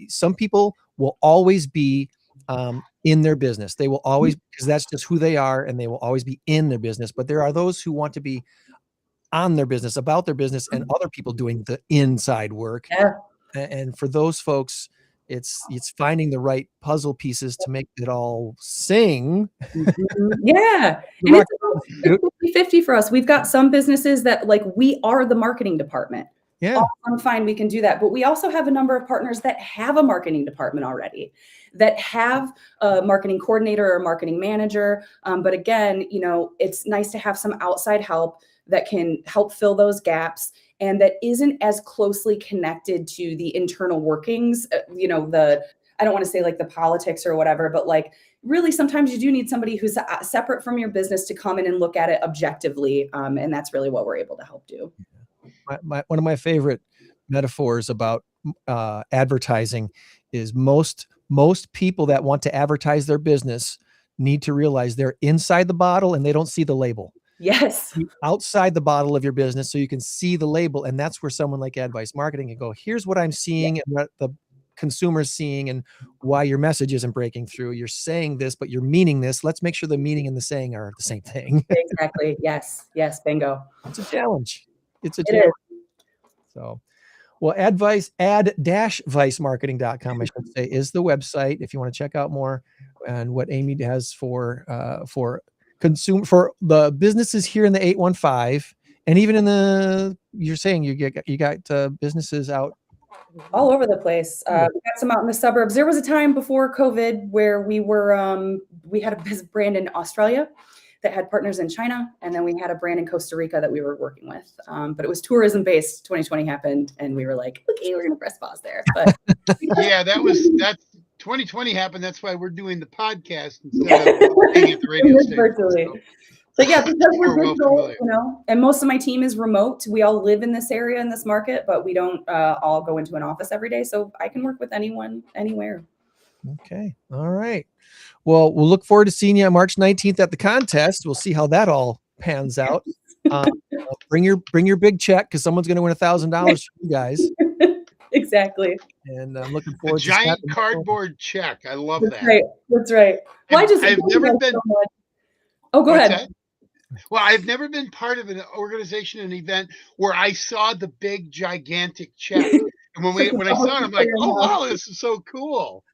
some people will always be in their business. They will always, because that's just who they are, and they will always be in their business. But there are those who want to be on their business, about their business, and other people doing the inside work. Yeah. And for those folks, it's finding the right puzzle pieces to make it all sing. Yeah. And it's 50-50 for us. We've got some businesses that, like, we are the marketing department. Yeah. I'm fine. We can do that. But we also have a number of partners that have a marketing department already, that have a marketing coordinator or a marketing manager. But again, it's nice to have some outside help that can help fill those gaps and that isn't as closely connected to the internal workings, I don't want to say like the politics or whatever, but like really sometimes you do need somebody who's separate from your business to come in and look at it objectively. And that's really what we're able to help do. One of my favorite metaphors about advertising is most people that want to advertise their business need to realize they're inside the bottle and they don't see the label. Yes. Outside the bottle of your business so you can see the label. And that's where someone like Advice Marketing can go, here's what I'm seeing and what the consumer's seeing and why your message isn't breaking through. You're saying this, but you're meaning this. Let's make sure the meaning and the saying are the same thing. Exactly. Yes. Bingo. It's a challenge. It is. So, well, ad-vicemarketing.com, I should say, is the website if you want to check out more and what Amy has for the businesses here in the 815, and even in you're saying you got businesses out all over the place. We got some out in the suburbs. There was a time before COVID where we had a brand in Australia that had partners in China, and then we had a brand in Costa Rica that we were working with. But it was tourism based. 2020 happened, and we were like, okay, we're gonna press pause there. But yeah, that's 2020 happened. That's why we're doing the podcast instead of being at the radio station. Virtually. So. But yeah, because we're digital, and most of my team is remote. We all live in this area, in this market, but we don't all go into an office every day. So I can work with anyone, anywhere. Okay. All right. Well, we'll look forward to seeing you on March 19th at the contest. We'll see how that all pans out. Bring your big check because someone's going to win $1,000 for you guys. Exactly. And I'm looking forward to giant cardboard check. I love that. Right. That's right. Well, I've never been. So oh, go ahead. That? Well, I've never been part of an organization, an event where I saw the big, gigantic check. And when I saw it, I'm like, oh wow, this is so cool.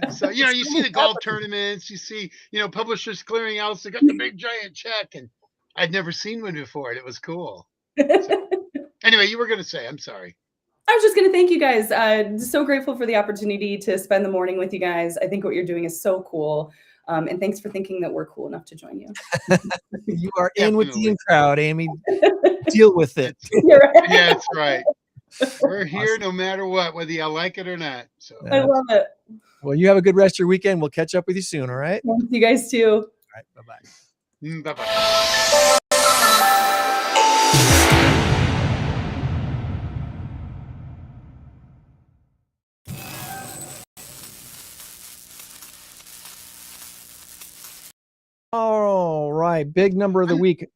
So you see the golf tournaments, you see Publishers Clearinghouse, they got the big giant check, and I'd never seen one before, and it was cool. So, anyway, you were going to say, I'm sorry. I was just going to thank you guys. So grateful for the opportunity to spend the morning with you guys. I think what you're doing is so cool. And thanks for thinking that we're cool enough to join you. You are in with the crowd, Amy. Deal with it. You're right. Yeah, that's right. We're here no matter what, whether you like it or not. So I love it. Well, you have a good rest of your weekend. We'll catch up with you soon, all right? Thanks, you guys too. All right, bye-bye. Bye-bye. All right, big number of the week.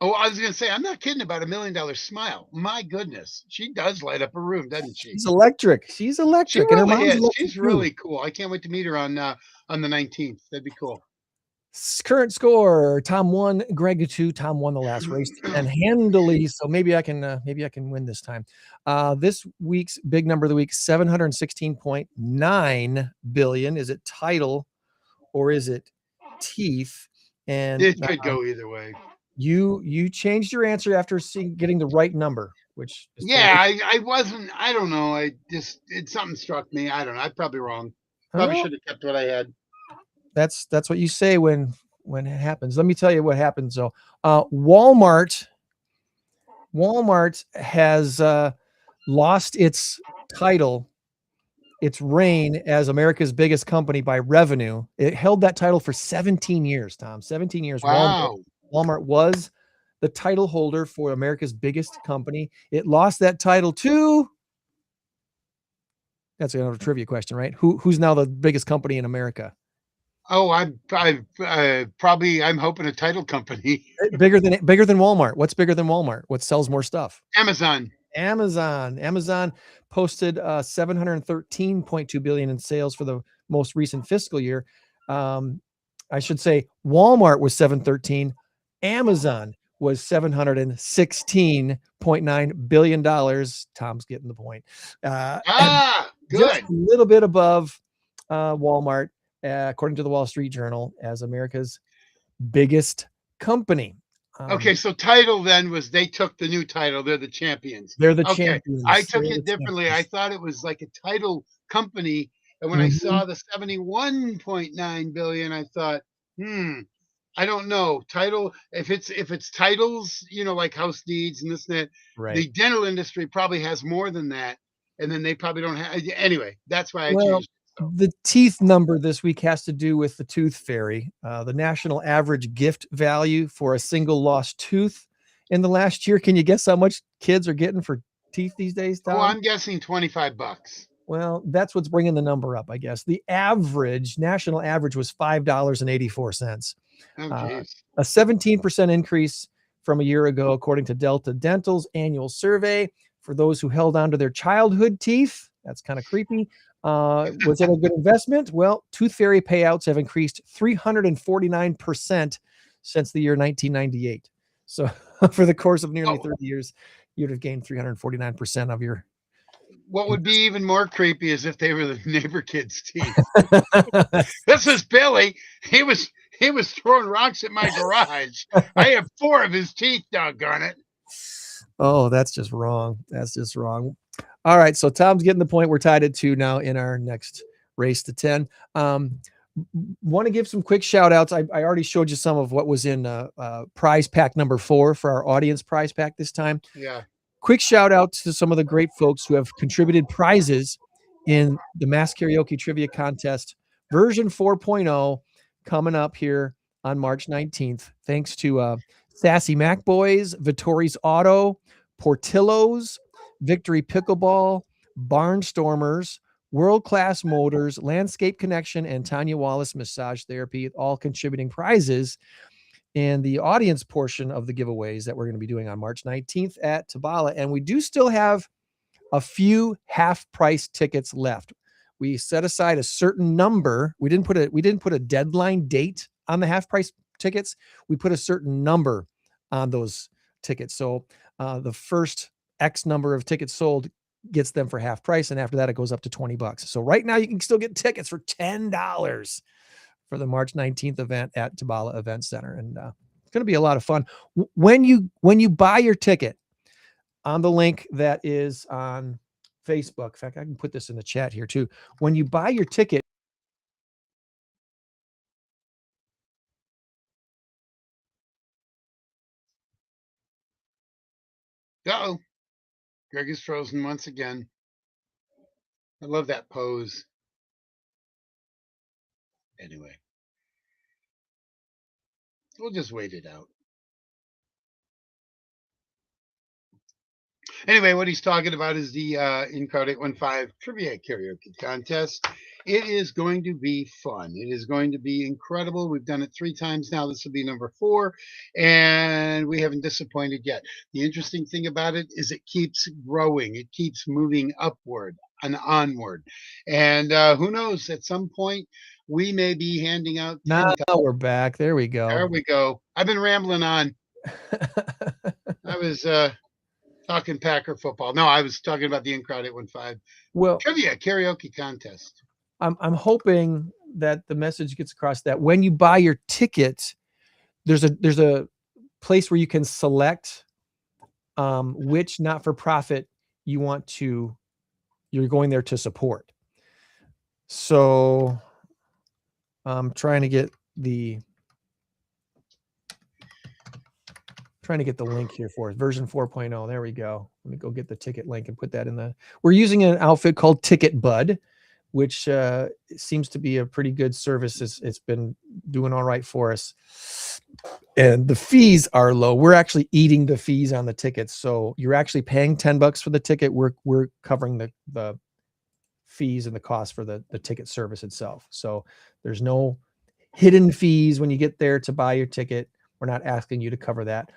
Oh, I was going to say, I'm not kidding about $1 Million Smile. My goodness, she does light up a room, doesn't she? She's electric. She's electric. She really is. She's really cool. I can't wait to meet her on the 19th. That'd be cool. Current score: Tom 1, Greg 2. Tom won the last race and handily, so maybe I can win this time. This week's big number of the week: 716.9 billion. Is it title or is it teeth? And it could go either way. You changed your answer after getting the right number, which is I wasn't. I don't know. Something struck me. I don't know. I'm probably wrong. Probably should have kept what I had. That's what you say when it happens. Let me tell you what happens though. Walmart has lost its title, its reign as America's biggest company by revenue. It held that title for 17 years, Tom. 17 years. Wow. Walmart was the title holder for America's biggest company. It lost that title to, that's another trivia question, right? Who's now the biggest company in America? Oh, I'm hoping a title company. bigger than Walmart. What's bigger than Walmart? What sells more stuff? Amazon posted 713.2 billion in sales for the most recent fiscal year. I should say Walmart was 713. Amazon was $716.9 billion. Tom's getting the point. Good. Just a little bit above Walmart, according to the Wall Street Journal, as America's biggest company. Okay, so title then was they took the new title. They're the champions. They're the champions. I took it differently. I thought it was like a title company. And when I saw the 71.9 billion, I thought, I don't know. Title, if it's titles, like house deeds and this and that, right. The dental industry probably has more than that. And then they probably don't have. Anyway, that's why I changed it. So. The teeth number this week has to do with the tooth fairy. The national average gift value for a single lost tooth in the last year. Can you guess how much kids are getting for teeth these days, Tom? Oh, I'm guessing $25. Well, that's what's bringing the number up, I guess. The national average was $5.84. Oh, a 17% increase from a year ago, according to Delta Dental's annual survey. For those who held on to their childhood teeth, that's kind of creepy. Was it a good investment? Well, tooth fairy payouts have increased 349% since the year 1998. So for the course of nearly 30 years, you'd have gained 349% of your. What would be even more creepy is if they were the neighbor kid's teeth. This is Billy. He was throwing rocks at my garage. I have 4 of his teeth, doggone it. Oh, that's just wrong. That's just wrong. All right, so Tom's getting the point. We're tied at 2 now in our next race to 10. Want to give some quick shout outs. I already showed you some of what was in prize pack number 4 for our audience prize pack this time. Yeah. Quick shout out to some of the great folks who have contributed prizes in the Mass Karaoke Trivia Contest version 4.0 coming up here on March 19th. Thanks to Sassy Mac Boys, Vittori's Auto, Portillo's, Victory Pickleball, Barnstormers, World Class Motors, Landscape Connection, and Tanya Wallace Massage Therapy, all contributing prizes in the audience portion of the giveaways that we're going to be doing on March 19th at Tabala. And we do still have a few half-price tickets left. We set aside a certain number. We didn't put a deadline date on the half-price tickets. We put a certain number on those tickets. So the first X number of tickets sold gets them for half price, and after that it goes up to $20. So right now you can still get tickets for $10 for the March 19th event at Tabala Event Center, and it's going to be a lot of fun. When you buy your ticket on the link that is on Facebook, in fact, I can put this in the chat here too. When you buy your ticket, Uh-oh. Greg is frozen once again. I love that pose. Anyway, we'll just wait it out. Anyway, what he's talking about is the InCrowd 815 Trivia Karaoke Contest. It is going to be fun. It is going to be incredible. We've done it 3 times now. This will be number 4, and we haven't disappointed yet. The interesting thing about it is it keeps growing. It keeps moving upward and onward. And who knows, at some point, we may be handing out Now 10. we're back. There we go. There we go. I've been rambling on. I was talking Packer football. No, I was talking about the In-Crowd 815 Well, trivia karaoke contest. I'm hoping that the message gets across that when you buy your ticket, there's a place where you can select which not-for-profit you're going there to support. So I'm trying to get the link here for it. Version 4.0. There we go. Let me go get the ticket link and put that in the. We're using an outfit called Ticket Bud, which seems to be a pretty good service. It's been doing all right for us. And the fees are low. We're actually eating the fees on the tickets. So you're actually paying $10 for the ticket. We're covering the fees and the cost for the ticket service itself. So there's no hidden fees when you get there to buy your ticket. We're not asking you to cover that.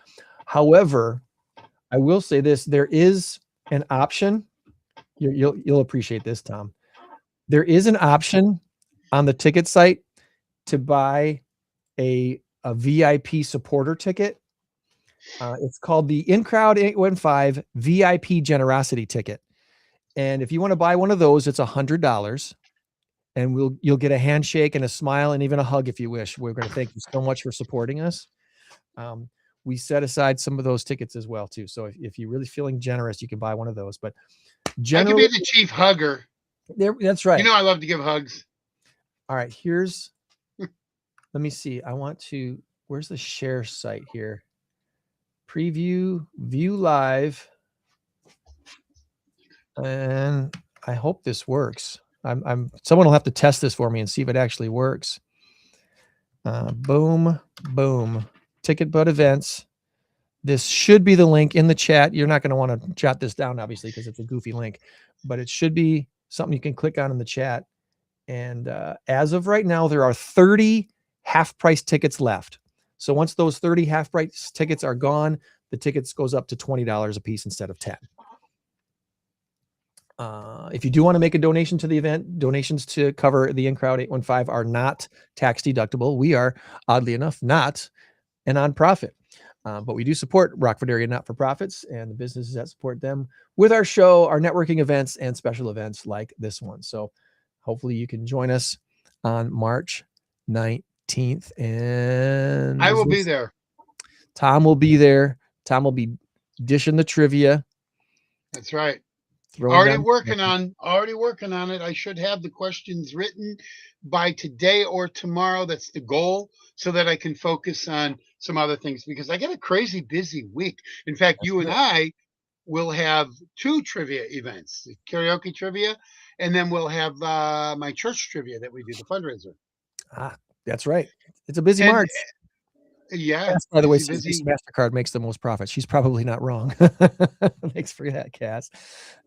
However, I will say this, there is an option. You'll appreciate this, Tom. There is an option on the ticket site to buy a VIP supporter ticket. It's called the In-Crowd 815 VIP Generosity Ticket. And if you want to buy one of those, it's $100. And you'll get a handshake and a smile and even a hug if you wish. We're going to thank you so much for supporting us. We set aside some of those tickets as well too. So if you're really feeling generous, you can buy one of those. But I can be the chief hugger. That's right. You know I love to give hugs. All right, let me see. Where's the share site here? Preview, view live. And I hope this works. Someone will have to test this for me and see if it actually works. Boom. Ticket Bud events. This should be the link in the chat. You're not going to want to jot this down, obviously, because it's a goofy link, but it should be something you can click on in the chat. And as of right now, there are 30 half-price tickets left. So once those 30 half-price tickets are gone, the tickets goes up to $20 a piece instead of 10. If you do want to make a donation to the event, donations to cover the In-Crowd 815 are not tax deductible. We are, oddly enough, not a nonprofit, but we do support Rockford area not-for-profits and the businesses that support them with our show, our networking events, and special events like this one. So hopefully you can join us on March 19th. And I will be there. Tom will be there. Tom will be dishing the trivia. That's right. Already working on it. I should have the questions written by today or tomorrow. That's the goal, so that I can focus on some other things, because I get a crazy busy week. In fact, you and I will have 2 trivia events, karaoke trivia, and then we'll have my church trivia that we do, the fundraiser. That's right. It's a busy March. Yeah. Cass, by the way, MasterCard makes the most profit. She's probably not wrong. Thanks for that, Cass.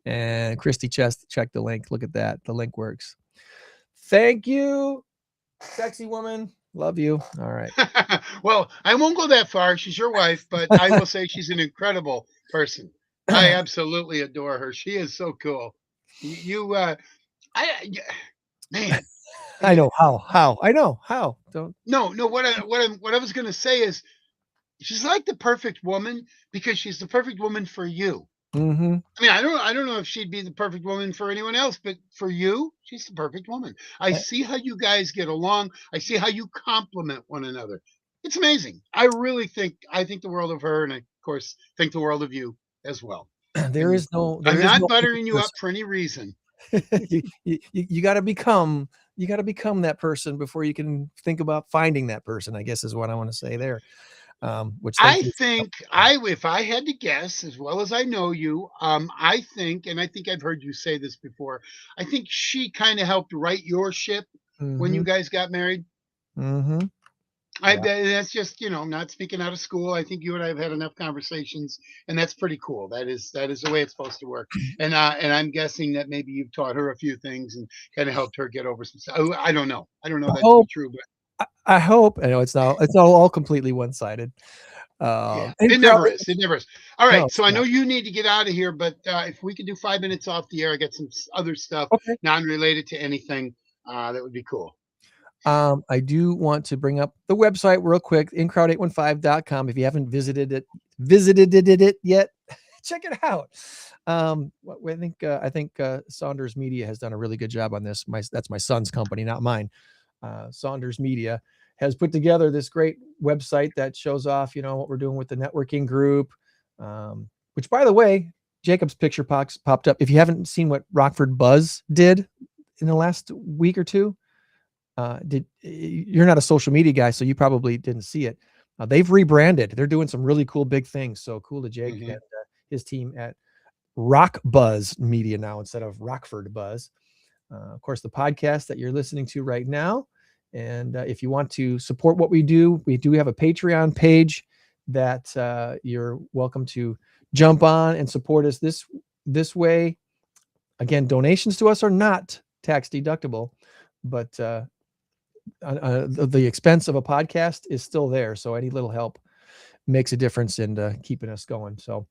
And Christy check the link. Look at that. The link works. Thank you, sexy woman. Love you. All right. Well, I won't go that far. She's your wife, but I will say she's an incredible person. I absolutely adore her. She is so cool. Man. I know how. I know how. Don't. No. What I was going to say is, she's like the perfect woman because she's the perfect woman for you. Mm-hmm. I mean, I don't know if she'd be the perfect woman for anyone else, but for you, she's the perfect woman. I see how you guys get along. I see how you complement one another. It's amazing. I think the world of her, and I, of course, think the world of you as well. I'm not buttering you up for any reason. you got to become that person before you can think about finding that person, I guess is what I want to say there. Which if I had to guess, as well as I know you, I think I've heard you say this before, I think she kind of helped right your ship when you guys got married. Mm-hmm. That's just, not speaking out of school. I think you and I have had enough conversations, and that's pretty cool. That is the way it's supposed to work. And I'm guessing that maybe you've taught her a few things and kind of helped her get over some stuff. I don't know that to be true, but I hope. I know it's all completely one-sided. It never is. All right. So I know you need to get out of here, but if we could do 5 minutes off the air, I got some other stuff non-related to anything. That would be cool. I do want to bring up the website real quick, incrowd815.com. If you haven't visited it yet, check it out. I think Saunders Media has done a really good job on this. That's my son's company, not mine. Saunders Media has put together this great website that shows off, what we're doing with the networking group, which, by the way, Jacob's picture popped up. If you haven't seen what Rockford Buzz did in the last week or two, you're not a social media guy, so you probably didn't see it. They've rebranded. They're doing some really cool big things. So cool to Jake and his team at Rock Buzz Media now instead of Rockford Buzz. Of course, the podcast that you're listening to right now. And if you want to support what we do have a Patreon page that you're welcome to jump on and support us this way. Again, donations to us are not tax deductible, but the expense of a podcast is still there. So any little help makes a difference in keeping us going. So,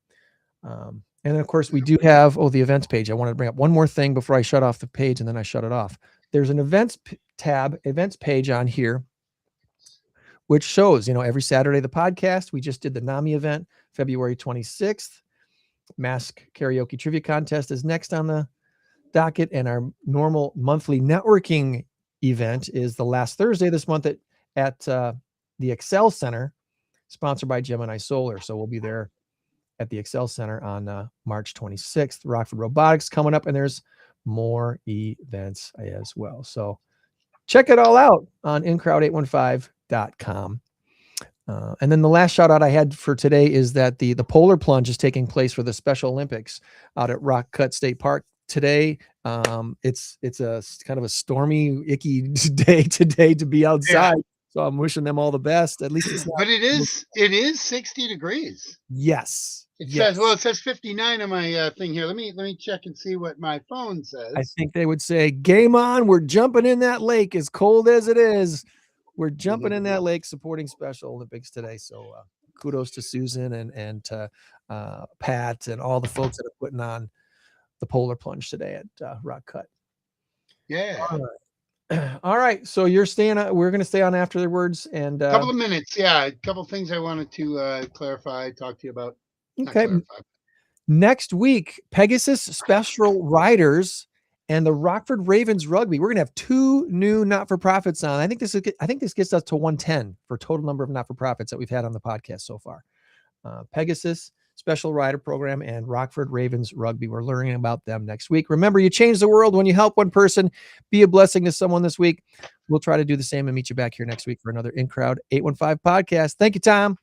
and then of course we do have, the events page. I wanted to bring up one more thing before I shut off the page and then I shut it off. There's an events page on here, which shows, every Saturday, the podcast. We just did the NAMI event, February 26th. Mask karaoke trivia contest is next on the docket. And our normal monthly networking event is the last Thursday this month at the Excel Center, sponsored by Gemini Solar. So we'll be there at the Excel Center on March 26th. Rockford Robotics coming up, and there's more events as well. So check it all out on incrowd815.com. And then the last shout out I had for today is that the polar plunge is taking place for the Special Olympics out at Rock Cut State Park today. It's a kind of a stormy, icky day today to be outside. Yeah. So I'm wishing them all the best. At least it's not. But it is 60 degrees. Yes. It says 59 on my thing here. Let me check and see what my phone says. I think they would say, game on. We're jumping in that lake as cold as it is. We're jumping in that lake supporting Special Olympics today. So kudos to Susan and to Pat and all the folks that are putting on the polar plunge today at Rock Cut. Yeah. All right. So we're going to stay on afterwards and a couple of minutes. Yeah. A couple of things I wanted to clarify, talk to you about. Okay. Next week, Pegasus Special Riders and the Rockford Ravens Rugby. We're going to have 2 new not-for-profits on. I think this gets us to 110 for total number of not-for-profits that we've had on the podcast so far. Pegasus Special Rider Program and Rockford Ravens Rugby. We're learning about them next week. Remember, you change the world when you help one person. Be a blessing to someone this week. We'll try to do the same and meet you back here next week for another In Crowd 815 podcast. Thank you, Tom.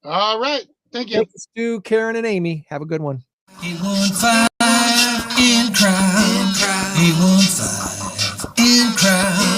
All right. Thank you. Thanks to Karen and Amy. Have a good one. 815 In Crowd. 815 In Crowd.